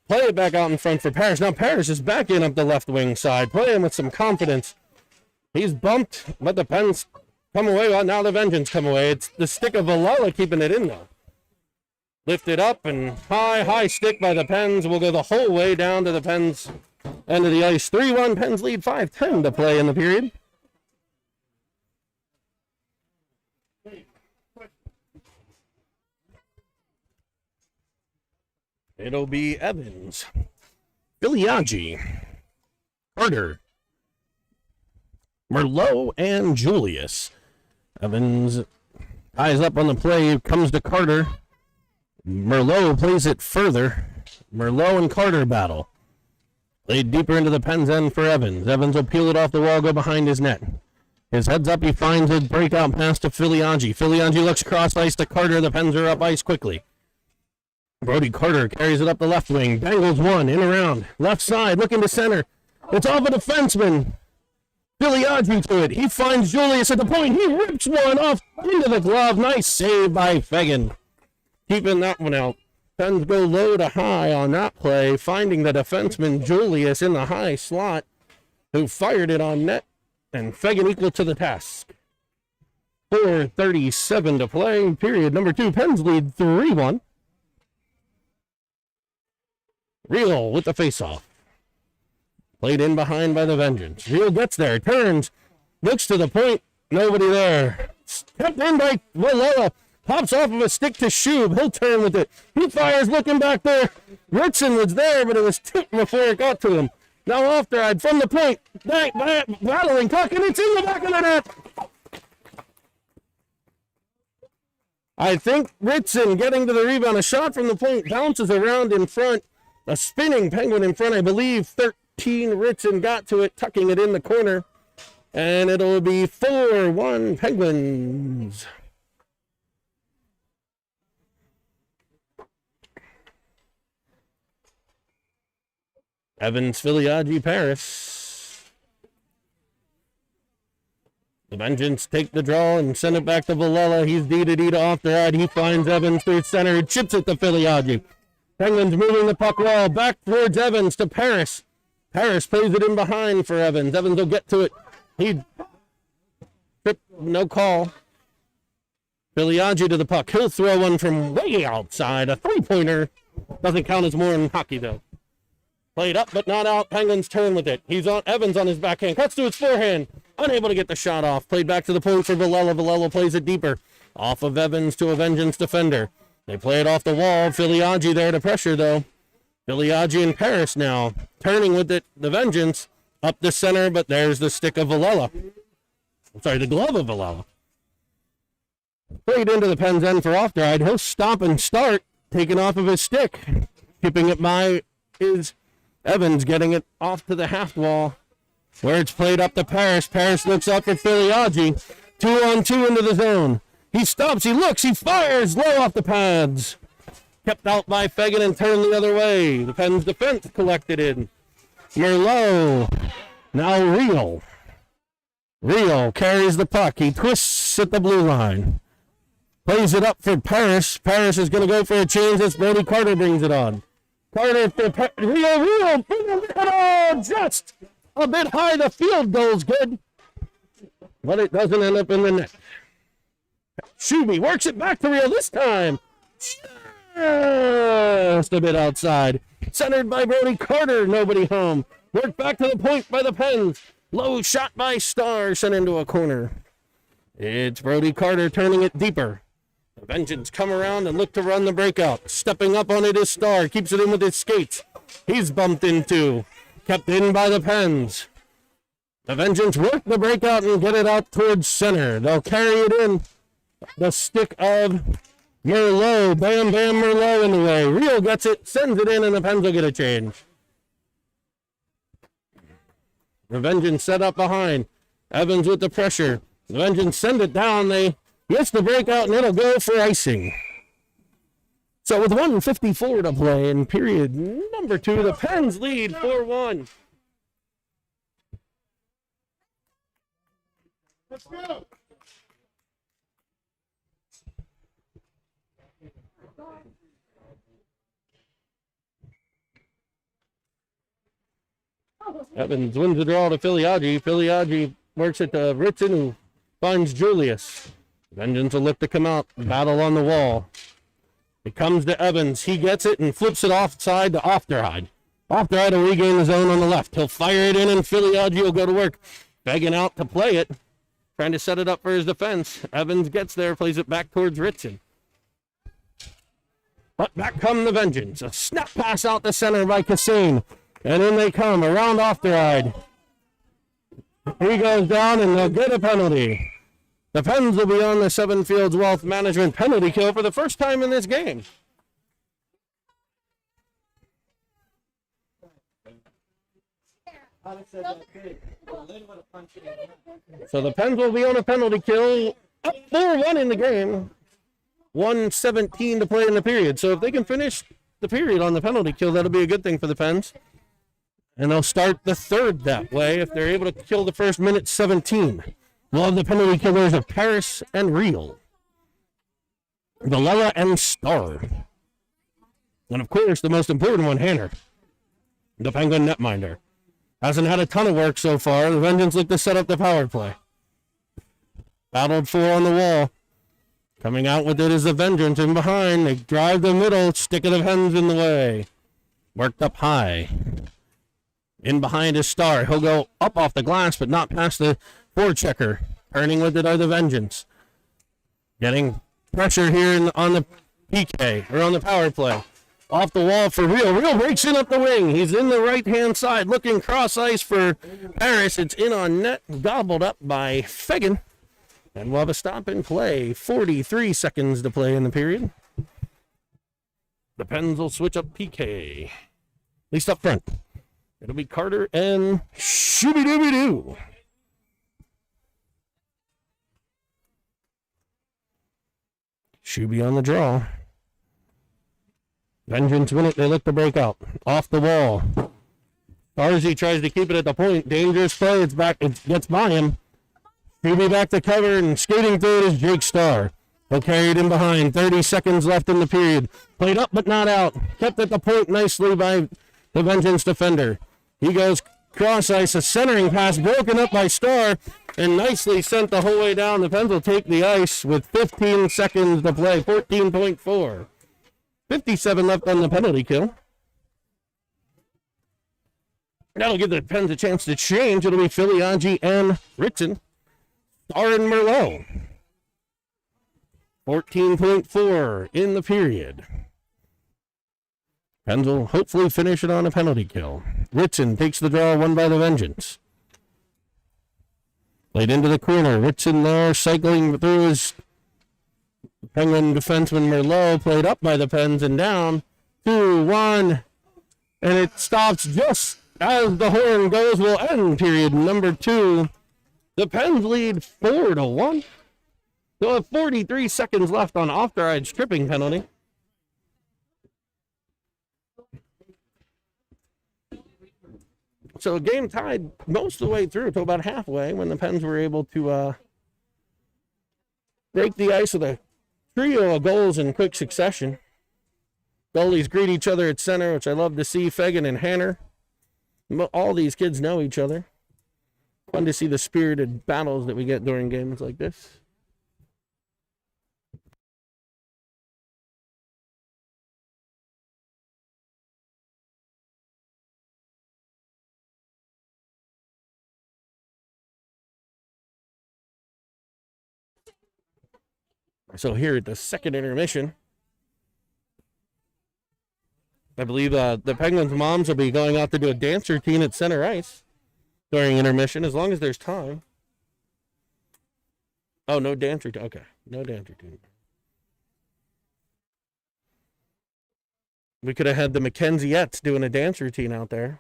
Play it back out in front for Parrish. Now Parrish is back in up the left wing side. Playing with some confidence. He's bumped, but the Pens come away. Well, now the Vengeance come away. It's the stick of Valella keeping it in though. Lifted up and high stick by the Pens. Will go the whole way down to the Pens end of the ice. 3-1 Pens lead, 5:10 to play in the period. It'll be Evans, Filiaggi, Carter, Merlot, and Julius. Evans eyes up on the play, comes to Carter. Merlot plays it further. Merlot and Carter battle. Played deeper into the Pens end for Evans. Evans will peel it off the wall, go behind his net. His head's up, he finds a breakout pass to Filiaggi. Filiaggi looks cross ice to Carter. The Pens are up ice quickly. Brody Carter carries it up the left wing. Dangles one, in around. Left side, looking to center. It's off a defenseman. Filiaggi to it. He finds Julius at the point. He rips one off into the glove. Nice save by Fegan. Keeping that one out. Pens go low to high on that play, finding the defenseman Julius in the high slot, who fired it on net, and Fegan equal to the task. 4:37 to play. Period number 2. Pens lead 3-1. Real with the faceoff. Played in behind by the Vengeance. Real gets there, turns, looks to the point, nobody there. Kept in by Willella. Pops off of a stick to Shub. He'll turn with it. He fires looking back there. Ritson was there, but it was tipped before it got to him. Now Ofteride from the point. Battling puck, and it's in the back of the net. I think Ritson getting to the rebound. A shot from the point bounces around in front. A spinning Penguin in front, I believe. 13 Ritson got to it, tucking it in the corner. And it'll be 4-1 Penguins. Evans, Filiaggi, Paris. The Vengeance take the draw and send it back to Valella. He's D to Ofteride. He finds Evans through center. Chips it to Filiaggi. Penguins moving the puck well. Back towards Evans to Paris. Paris plays it in behind for Evans. Evans will get to it. He tripped, no call. Filiaggi to the puck. He'll throw one from way outside. A three-pointer. Doesn't count as more in hockey, though. Played up, but not out. Penguins turn with it. He's on Evans on his backhand. Cuts to his forehand. Unable to get the shot off. Played back to the point for Valella. Valella plays it deeper. Off of Evans to a Vengeance defender. They play it off the wall. Filiaggi there to pressure, though. Filiaggi and Paris now. Turning with it. The Vengeance up the center, but there's the stick of Valella. I'm sorry, the glove of Valella. Played into the Pens end for Ofteride. He'll stop and start. Taken off of his stick. Keeping it by is Evans, getting it off to the half wall, where it's played up to Paris. Paris looks up at Filiaggi. 2-on-2 into the zone. He stops, he looks, he fires low off the pads. Kept out by Fegan and turned the other way. The Pens defense collected in. Merlot. Now Real. Real carries the puck. He twists at the blue line. Plays it up for Paris. Paris is going to go for a change as Brody Carter brings it on. Carter for Real. Oh, just a bit high. The field goal's good, but it doesn't end up in the net. Shuby works it back to Real this time. Just a bit outside. Centered by Brody Carter. Nobody home. Worked back to the point by the Pens. Low shot by Starr. Sent into a corner. It's Brody Carter turning it deeper. The Vengeance come around and look to run the breakout. Stepping up on it is Starr. Keeps it in with his skates. He's bumped into. Kept in by the Pens. The Vengeance work the breakout and get it out towards center. They'll carry it in. The stick of Merlot. Bam, bam, Merlot in the way. Real gets it, sends it in, and the Pens will get a change. The Vengeance set up behind. Evans with the pressure. The Vengeance send it down. They gets the breakout, and it'll go for icing. So with 1:54 to play in period number 2, the Pens lead 4-1. Let's go. Evans wins the draw to Filiaggi. Filiaggi works it to Ritson, who finds Julius. Vengeance will look to come out. Battle on the wall. It comes to Evans. He gets it and flips it offside to Ofterheide. Ofterheide will regain the zone on the left. He'll fire it in, and Filiaggi will go to work. Begging out to play it. Trying to set it up for his defense. Evans gets there, plays it back towards Ritson. But back come the Vengeance. A snap pass out the center by Cassine. And in they come, around Ofterheide. He goes down, and they'll get a penalty. The Pens will be on the Seven Fields Wealth Management penalty kill for the first time in this game. So the Pens will be on a penalty kill, up 4-1 in the game. 1:17 to play in the period. So if they can finish the period on the penalty kill, that'll be a good thing for the Pens. And they'll start the third that way if they're able to kill the first minute 17. We'll have the penalty killers of Paris and Real. Villela and Starr. And of course, the most important one, Hanner, the Penguin netminder. Hasn't had a ton of work so far. The Vengeance look to set up the power play. Battled for on the wall. Coming out with it is the Vengeance in behind. They drive the middle. Stick of the Pens in the way. Worked up high. In behind is Starr. He'll go up off the glass, but not past the forechecker. Turning with it are the Vengeance. Getting pressure here on the PK, or on the power play. Off the wall for Real. Real breaks in up the wing. He's in the right-hand side, looking cross ice for Paris. It's in on net, gobbled up by Fegan. And we'll have a stop in play. 43 seconds to play in the period. The Pens will switch up PK. At least up front. It'll be Carter and Shooby-Dooby-Doo. Shooby on the draw. Vengeance win it. They look to break out. Off the wall. Starzy tries to keep it at the point. Dangerous play. It's back. It gets by him. Shooby back to cover, and skating through it is Jake Starr. He'll carry it in behind. 30 seconds left in the period. Played up but not out. Kept at the point nicely by the Vengeance defender. He goes cross ice. A centering pass broken up by Starr and nicely sent the whole way down. The Pens will take the ice with 15 seconds to play. 14.4. 57 left on the penalty kill. That'll give the Pens a chance to change. It'll be Filiaggi and Ritson. Starr and Merlot. 14.4 in the period. Pens will hopefully finish it on a penalty kill. Ritson takes the draw, won by the Vengeance. Played into the corner. Ritson there cycling through his Penguin defenseman Merlot. Played up by the Pens and down. 2-1. And it stops just as the horn goes. Will end period number 2. The Pens lead 4-1. They'll have 43 seconds left on Ofterhide's tripping penalty. So a game tied most of the way through to about halfway when the Pens were able to break the ice with a trio of goals in quick succession. Goalies greet each other at center, which I love to see. Fegan and Hanner. All these kids know each other. Fun to see the spirited battles that we get during games like this. So here at the second intermission, I believe the Penguins' moms will be going out to do a dance routine at center ice during intermission, as long as there's time. Oh, no dance routine. Okay, no dance routine. We could have had the Mackenziettes doing a dance routine out there.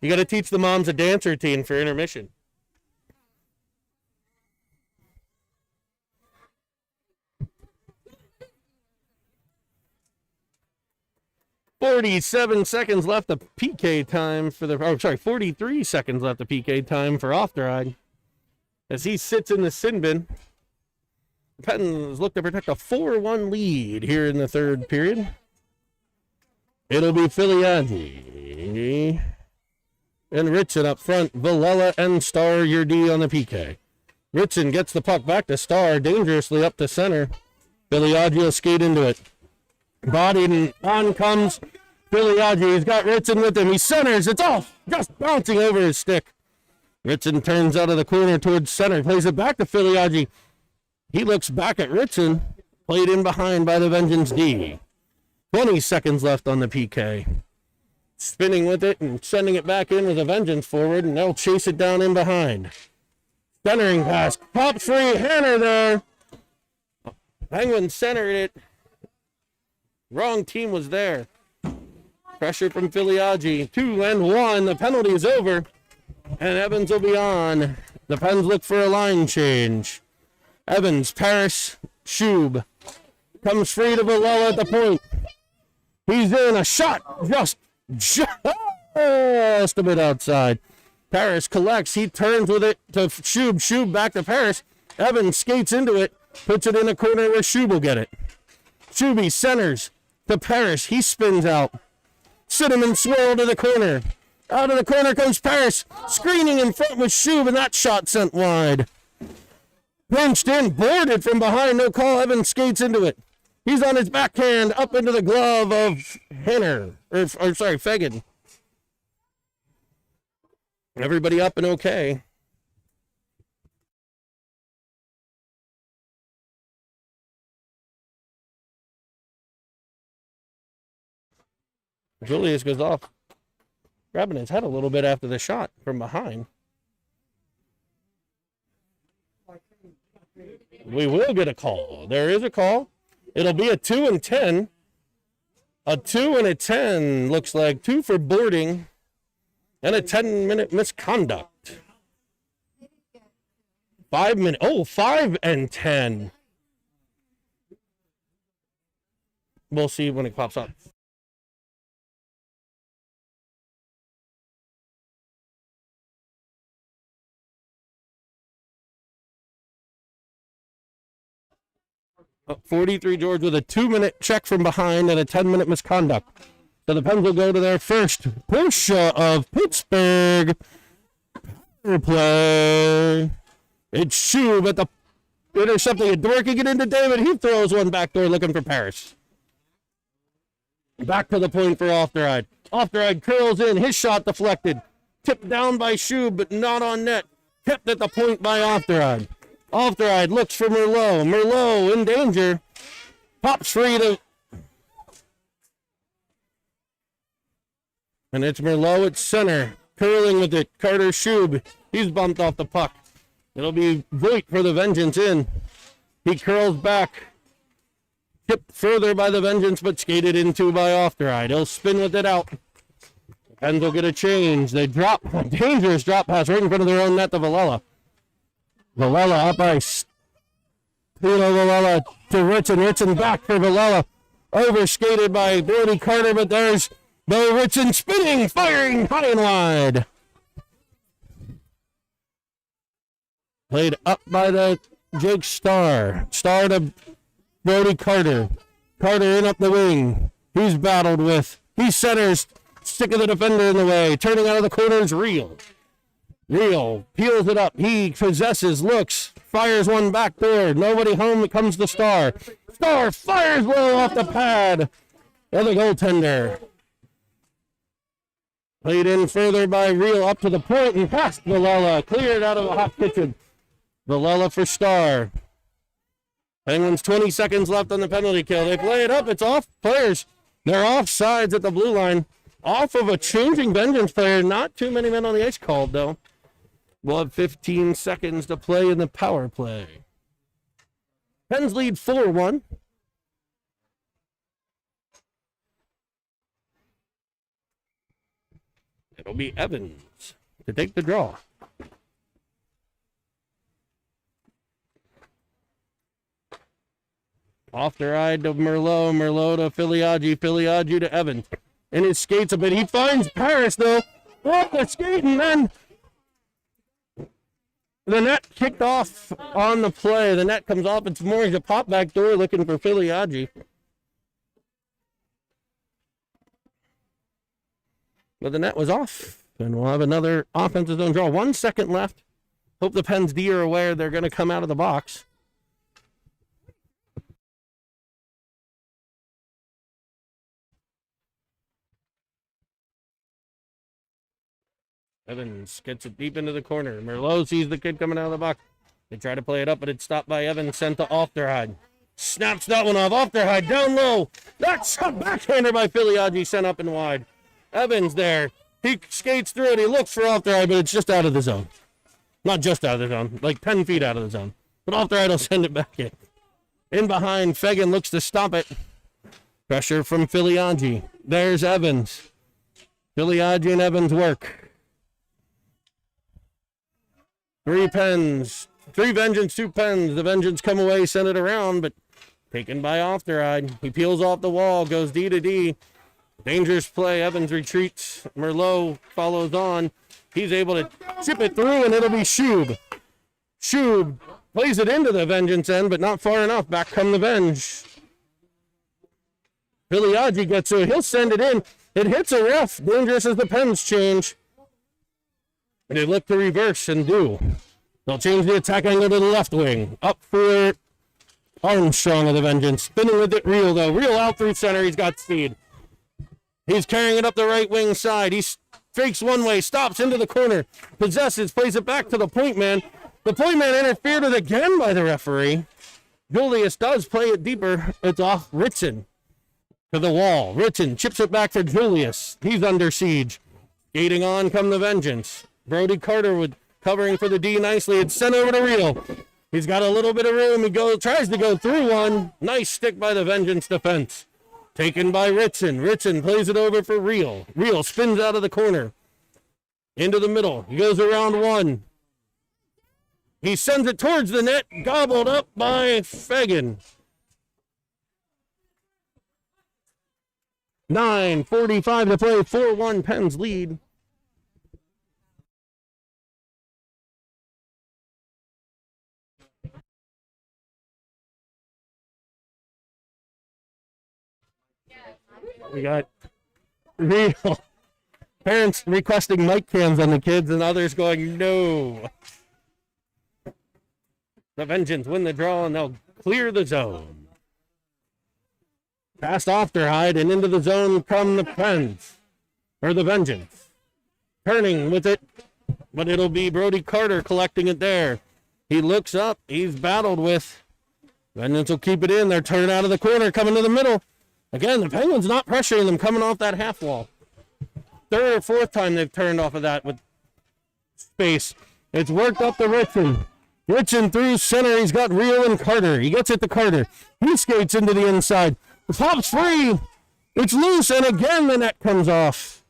You got to teach the moms a dance routine for intermission. 47 seconds left of PK time for the, 43 seconds left of PK time for Ofteride. As he sits in the sin bin, the Penguins look to protect a 4-1 lead here in the third period. It'll be Filiaggi and Ritson up front. Villela and Starr, your D on the PK. Ritson gets the puck back to Starr, dangerously up to center. Filiaggi will skate into it. Bodied and on comes Filiaggi. He's got Ritson with him. He centers. It's off. Just bouncing over his stick. Ritson turns out of the corner towards center. Plays it back to Filiaggi. He looks back at Ritson. Played in behind by the Vengeance D. 20 seconds left on the PK. Spinning with it and sending it back in with a Vengeance forward, and they'll chase it down in behind. Centering pass. Pop free. Hanner there. Penguins centered it. Wrong team was there. Pressure from Filiaggi. 2-1. The penalty is over. And Evans will be on. The Pens look for a line change. Evans, Parrish, Shube. Comes free to Villela at the point. He's in. A shot. Just a bit outside. Parrish collects. He turns with it to Shube. Shube back to Parrish. Evans skates into it. Puts it in a corner where Shube will get it. Shube centers to Parrish. He spins out. Cinnamon swirl to the corner. Out of the corner comes Parrish. Screening in front with Shube, and that shot sent wide. Pinched in, boarded from behind. No call. Evans skates into it. He's on his backhand up into the glove of Hanner. Fagan. Everybody up and okay. Julius goes off, grabbing his head a little bit after the shot from behind. We will get a call. There is a call. It'll be a 2-10. A 2 and a 10 looks like. 2 for boarding and a 10-minute misconduct. 5 minutes. Oh, 5 and 10. We'll see when it pops up. Oh, 43 George with a 2-minute check from behind and a 10-minute misconduct. So the Pens will go to their first push of Pittsburgh. Play. It's Shube at the intercepting it, working it into David. He throws one backdoor looking for Parrish. Back to the point for Ofteride. Ofteride curls in. His shot deflected. Tipped down by Shube, but not on net. Tipped at the point by Ofteride. Ofteride looks for Merlot. Merlot in danger. Pops free to... And it's Merlot at center. Curling with it. Carter Shube. He's bumped off the puck. It'll be Voigt for the Vengeance in. He curls back. Tipped further by the Vengeance, but skated into by Ofteride. He'll spin with it out. Pens will get a change. They drop. A dangerous drop pass right in front of their own net to Villela. Villela up ice. Villela to Ritson. Ritson back for Villela. Overskated by Brody Carter, but there's Bo Ritson spinning, firing high and wide. Played up by the Jake Starr. Starr to Brody Carter. Carter in up the wing. He's battled with. He centers. Stick of the defender in the way. Turning out of the corner is Real. Real peels it up. He possesses, looks, fires one back door. Nobody home. It comes the Star. Star fires well off the pad of the goaltender. Played in further by Real up to the point and past Villela. Cleared out of the hot kitchen. Villela for Star. Penguins 20 seconds left on the penalty kill. They play it up. It's off. Players, they're off sides at the blue line. Off of a changing Vengeance player. Not too many men on the ice called, though. We'll have 15 seconds to play in the power play. Pens lead 4-1. It'll be Evans to take the draw. Off the ride to Merlot. Merlot to Filiaggi. Filiaggi to Evans. In his skates a bit. He finds Paris, though. Off the skate, and then the net kicked off on the play. The net comes off. It's more a pop back door looking for Filiaggi. But the net was off. And we'll have another offensive zone draw. 1 second left. Hope the Pens D are aware they're going to come out of the box. Evans gets it deep into the corner. Merlot sees the kid coming out of the box. They try to play it up, but it's stopped by Evans, sent to Ofterheide. Snaps that one off. Ofterheide down low. That's a backhander by Filiaggi, sent up and wide. Evans there. He skates through it. He looks for Ofterheide, but it's just out of the zone. Not just out of the zone, like 10 feet out of the zone. But Ofterheide will send it back in. In behind, Fegan looks to stop it. Pressure from Filiaggi. There's Evans. Filiaggi and Evans work. 3 Pens. 3 Vengeance, 2 Pens. The Vengeance come away, send it around, but taken by Ofterheide. He peels off the wall, goes D to D. Dangerous play. Evans retreats. Merlot follows on. He's able to chip it through, and it'll be Schub. Schub plays it into the Vengeance end, but not far enough. Back come the Venge. Filiaggi gets it. He'll send it in. It hits a ref. Dangerous as the Pens change. And they look to reverse and do. They'll change the attack angle to the left wing. Up for Armstrong of the Vengeance. Spinning with it, Real, though. Real out through center. He's got speed. He's carrying it up the right wing side. He fakes one way, stops into the corner, possesses, plays it back to the point man. The point man interfered with again by the referee. Julius does play it deeper. It's off Ritson to the wall. Ritson chips it back for Julius. He's under siege. Skating on come the Vengeance. Brody Carter with covering for the D nicely. It's sent over to Real. He's got a little bit of room. He tries to go through one. Nice stick by the Vengeance defense. Taken by Ritson. Ritson plays it over for Real. Real spins out of the corner. Into the middle. He goes around one. He sends it towards the net. Gobbled up by Fegan. 9:45 to play. 4-1 Pens lead. We got Real parents requesting mic cams on the kids and others going, no. The Vengeance win the draw and they'll clear the zone. Past Ofterheide and into the zone come the Pens. Or the Vengeance. Turning with it, but it'll be Brody Carter collecting it there. He looks up. He's battled with. Vengeance will keep it in. They're turning out of the corner, coming to the middle. Again, the Penguins not pressuring them coming off that half wall. 3rd or 4th time they've turned off of that with space. It's worked up to Ritson. Ritson through center. He's got Real and Carter. He gets it to Carter. He skates into the inside. The pop's free. It's loose, and again the net comes off.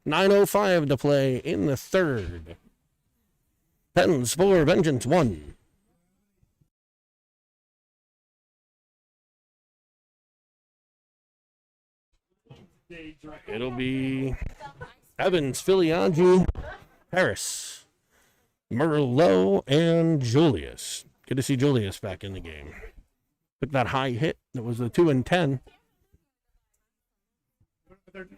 .9:05 to play in the 3rd. Pens 4, Vengeance 1. It'll be Evans, Filiaggi, Harris, Merlot, and Julius. Good to see Julius back in the game. Took that high hit. That was the 2 and 10. Let's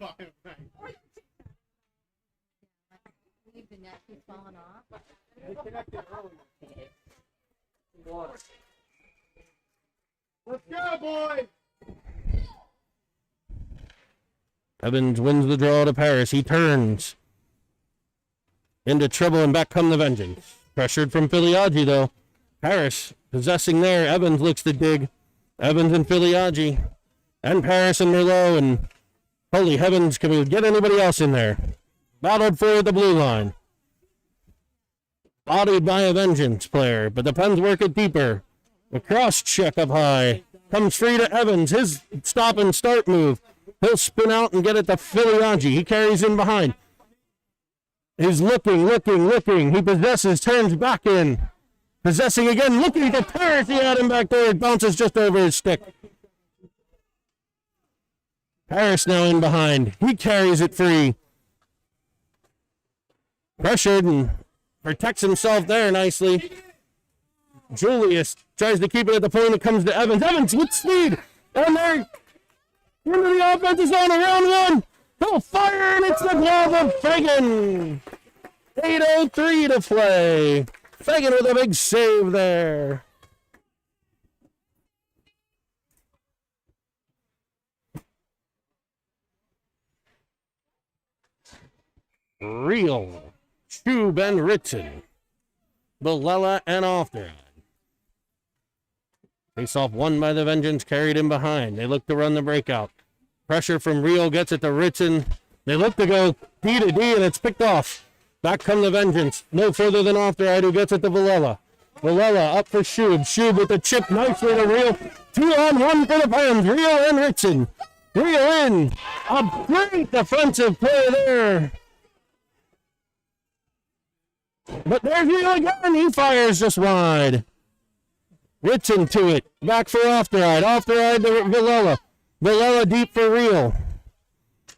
go, boys! Evans wins the draw to Paris. He turns into trouble, and back come the Vengeance. Pressured from Filiaggi, though. Paris possessing there. Evans looks to dig. Evans and Filiaggi. And Paris and Merlot. And holy heavens, can we get anybody else in there? Battled for the blue line. Bodied by a Vengeance player, but the Pens work it deeper. The cross check up high. Comes free to Evans. His stop and start move. He'll spin out and get it to Filiaggi. He carries in behind. He's looking. He possesses, turns back in. Possessing again, looking for Paris. He had him back there. It bounces just over his stick. Paris now in behind. He carries it free. Pressured and protects himself there nicely. Julius tries to keep it at the point. It comes to Evans. Evans with speed. And there. Into the offensive zone, around one. He'll fire, and it's the glove of Fagan. 8:03 to play. Fagan with a big save there. Real. Schub and Ritson. Bilella and Ofterad. Face off won by the Vengeance, carried in behind. They look to run the breakout. Pressure from Rio gets it to Ritson. They look to go D to D, and it's picked off. Back come the Vengeance. No further than Ofterad, who gets it to Bilella. Bilella up for Schub. Schub with the chip nicely to Rio. 2-on-1 for the Pens. Rio and Ritson. Rio in. A great defensive play there. But there's Rio again. He fires just wide. Ritson to it. Back for Ofteride. Ofteride to Bilella. Bilella deep for Real.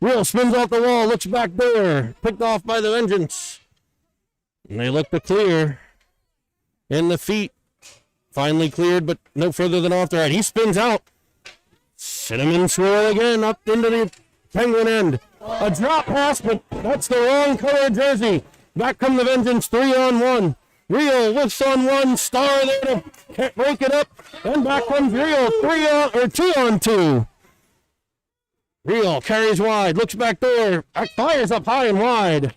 Real spins off the wall. Looks back there. Picked off by the Vengeance. And they look to clear. In the feet. Finally cleared, but no further than Ofteride. He spins out. Cinnamon swirl again up into the Penguin end. A drop pass, but that's the wrong color jersey. Back come the Vengeance. 3-on-1. Rio whiffs on one. Star there to break it up. And back comes Rio. 2-on-2. Rio carries wide. Looks back door. Fires up high and wide.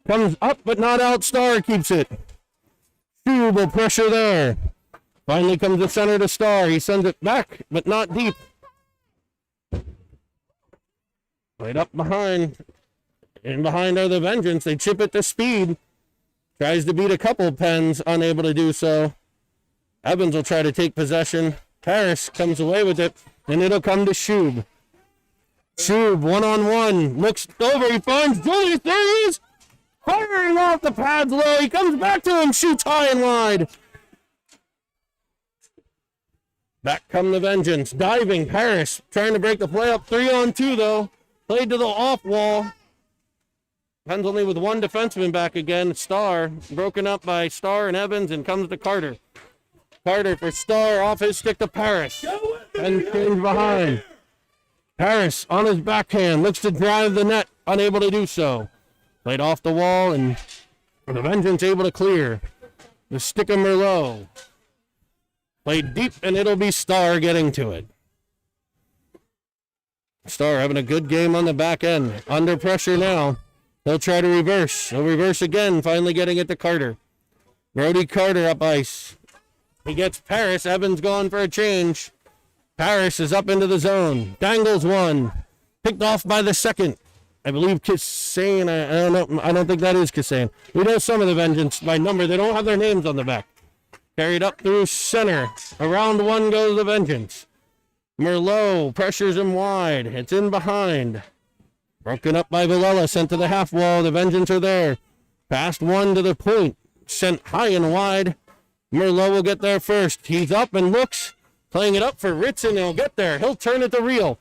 Comes up but not out. Star keeps it. Schub pressure there. Finally comes the center to Star. He sends it back but not deep. Right up behind. In behind are the Vengeance. They chip it to speed. Tries to beat a couple Pens, unable to do so. Evans will try to take possession. Paris comes away with it, and it'll come to Schub. Schub, 1-on-1, looks over, he finds Julius, there he is! Firing off the pads low, he comes back to him, shoots high and wide. Back come the Vengeance, diving, Paris, trying to break the play up, 3-on-2 though. Played to the off wall. Pens only with one defenseman back again. Star, broken up by Star and Evans, and comes to Carter. Carter for Star, off his stick to Paris. And change behind. Paris on his backhand, looks to drive the net, unable to do so. Played off the wall, and the Vengeance able to clear. The stick of Merlot. Played deep, and it'll be Star getting to it. Star having a good game on the back end. Under pressure now. He'll try to reverse. He'll reverse again, finally getting it to Carter. Brody Carter up ice. He gets Paris. Evans going for a change. Paris is up into the zone. Dangles one. Picked off by the second. I believe Kassane. I don't know. I don't think that is Kassane. We know some of the Vengeance by number. They don't have their names on the back. Carried up through center. Around one goes the Vengeance. Merlot pressures him wide. It's in behind. Broken up by Bilella, sent to the half wall. The Vengeance are there. Past one to the point. Sent high and wide. Merlot will get there first. He's up and looks. Playing it up for Ritson. He'll get there. He'll turn it to Real.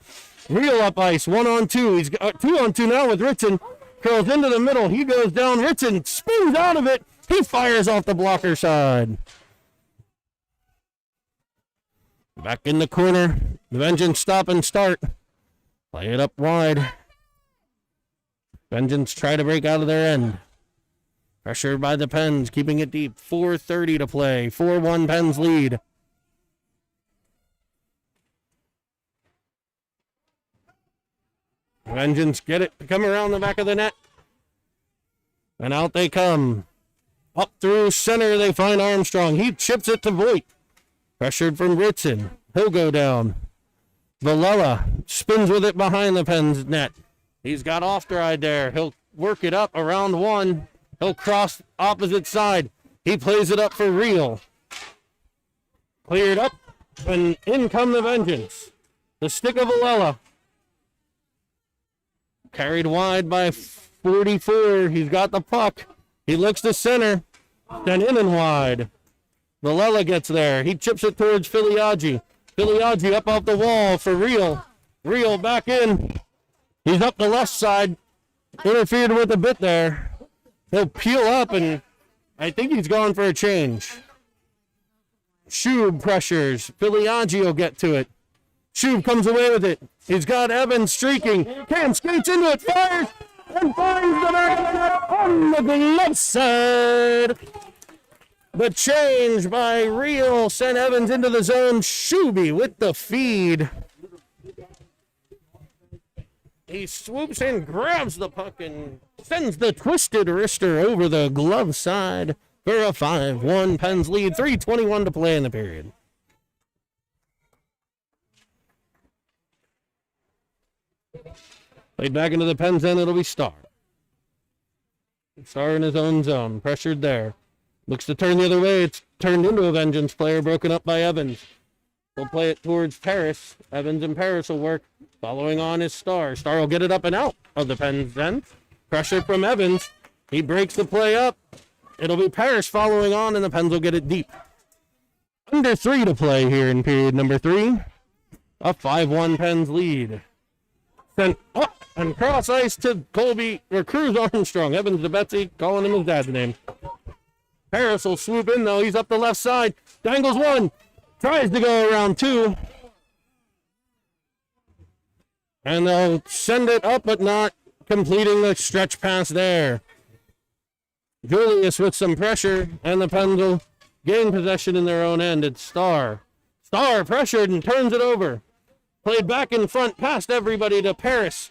Real up ice. 1-on-2. He's 2-on-2 now with Ritson. Curls into the middle. He goes down. Ritson spins out of it. He fires off the blocker side. Back in the corner. The Vengeance stop and start. Play it up wide. Vengeance try to break out of their end. Pressure by the Pens, keeping it deep. 4:30 to play. 4-1 Pens lead. Vengeance get it to come around the back of the net. And out they come. Up through center, they find Armstrong. He chips it to Voigt. Pressured from Ritson. He'll go down. Villela spins with it behind the Pens net. He's got Ofteride there. He'll work it up around one. He'll cross opposite side. He plays it up for Real. Cleared up, and in come the Vengeance. The stick of Villela. Carried wide by 44. He's got the puck. He looks to center. Then in and wide. Villela gets there. He chips it towards Filiaggi. Filiaggi up off the wall for Real. Real back in. He's up the left side. Interfered with a bit there. He'll peel up, and I think he's going for a change. Shub pressures. Filiaggi will get to it. Shub comes away with it. He's got Evans streaking. Cam skates into it. Fires. And finds the back of the net on the glove side. The change by Real sent Evans into the zone. Shuby with the feed. He swoops in, grabs the puck, and sends the twisted wrister over the glove side for a 5-1 Pens lead. 3:21 to play in the period. Played back into the Pens end, it'll be Starr. Starr in his own zone, pressured there. Looks to turn the other way. It's turned into a Vengeance player, broken up by Evans. He'll play it towards Paris. Evans and Paris will work. Following on is Starr. Starr will get it up and out of the Pens end. Pressure from Evans. He breaks the play up. It'll be Paris following on, and the Pens will get it deep. Under 3 to play here in period number 3. A 5-1 Pens lead. Sent up and cross ice to Colby, or Cruz Armstrong. Evans to Betsy, calling him his dad's name. Paris will swoop in, though. He's up the left side. Dangles one. Tries to go around two. And they'll send it up, but not completing the stretch pass there. Julius with some pressure, and the Pens will gain possession in their own end. It's Starr. Starr pressured and turns it over. Played back in front, past everybody to Paris.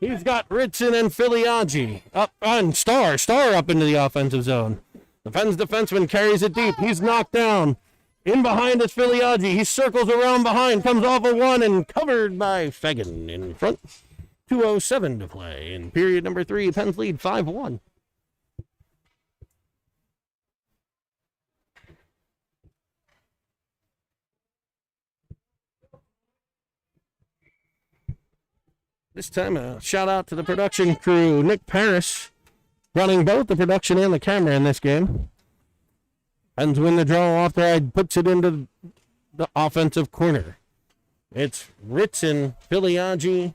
He's got Ritson and Filiaggi. Up on Starr. Starr up into the offensive zone. The Pens defenseman carries it deep. He's knocked down. In behind is Filiaggi. He circles around behind, comes off a one, and covered by Fagan in front. 2:07 to play in period number 3. Pens lead 5-1. This time, a shout out to the production crew. Nick Paris running both the production and the camera in this game. Pens win the draw. Ofteride puts it into the offensive corner. It's Ritson, Filiaggi,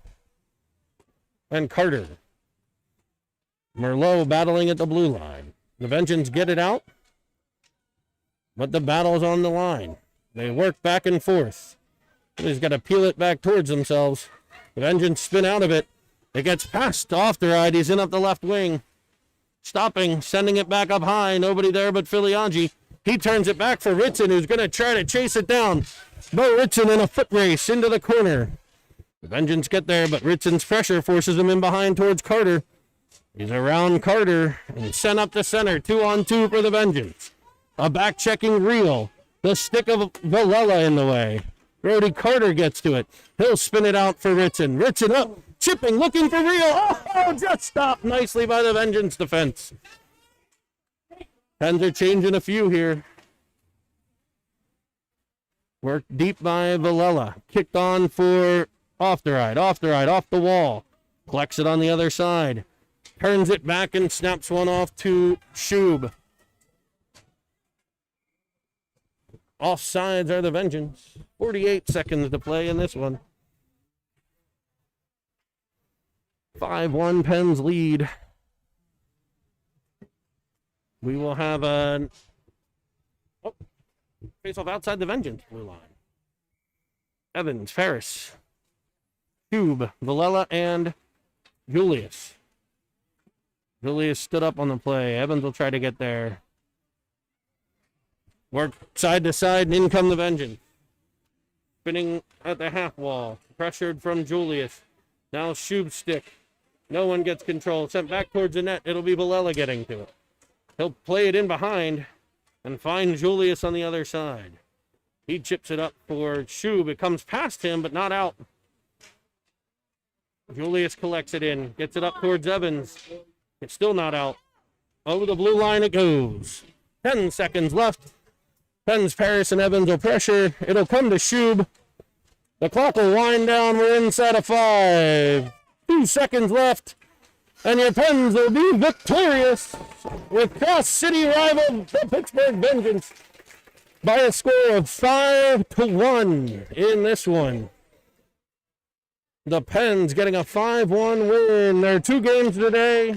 and Carter. Merlot battling at the blue line. The Vengeance get it out, but the battle's on the line. They work back and forth. He's got to peel it back towards themselves. The Vengeance spin out of it. It gets past Ofteride. He's in up the left wing. Stopping, sending it back up high. Nobody there but Filiaggi. He turns it back for Ritson, who's going to try to chase it down. Bo Ritson in a foot race into the corner. The Vengeance get there, but Ritson's pressure forces him in behind towards Carter. He's around Carter and sent up the center. 2-on-2 for the Vengeance. A back-checking Real. The stick of Villela in the way. Brody Carter gets to it. He'll spin it out for Ritson. Ritson up, chipping, looking for Real. Oh, just stopped nicely by the Vengeance defense. Pens are changing a few here. Worked deep by Villela. Kicked on for Ofteride. Ofteride off the wall. Collects it on the other side. Turns it back and snaps one off to Shub. Offsides are the Vengeance. 48 seconds to play in this one. 5-1 Pens lead. We will have a face-off outside the Vengeance blue line. Evans, Ferris, Cube, Villela, and Julius. Julius stood up on the play. Evans will try to get there. Work side to side, and in come the Vengeance. Spinning at the half wall. Pressured from Julius. Now Shube stick. No one gets control. Sent back towards the net. It'll be Villela getting to it. He'll play it in behind and find Julius on the other side. He chips it up for Shube. It comes past him, but not out. Julius collects it in. Gets it up towards Evans. It's still not out. Over the blue line it goes. 10 seconds left. Pens, Paris, and Evans will pressure. It'll come to Shube. The clock will wind down. We're inside of 5. 2 seconds left. And your Pens will be victorious with Cross City rival, the Pittsburgh Vengeance, by a score of 5-1 in this one. The Pens getting a 5-1 win. There are 2 games today.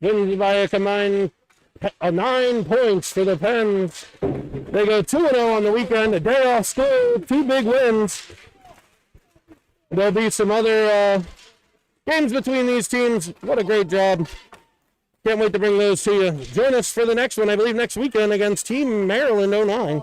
Wins by a combined 9 points for the Pens. They go 2-0 on the weekend. A day off school, 2 big wins. There'll be some other games between these teams. What a great job. Can't wait to bring those to you. Join us for the next one, I believe next weekend against Team Maryland 09.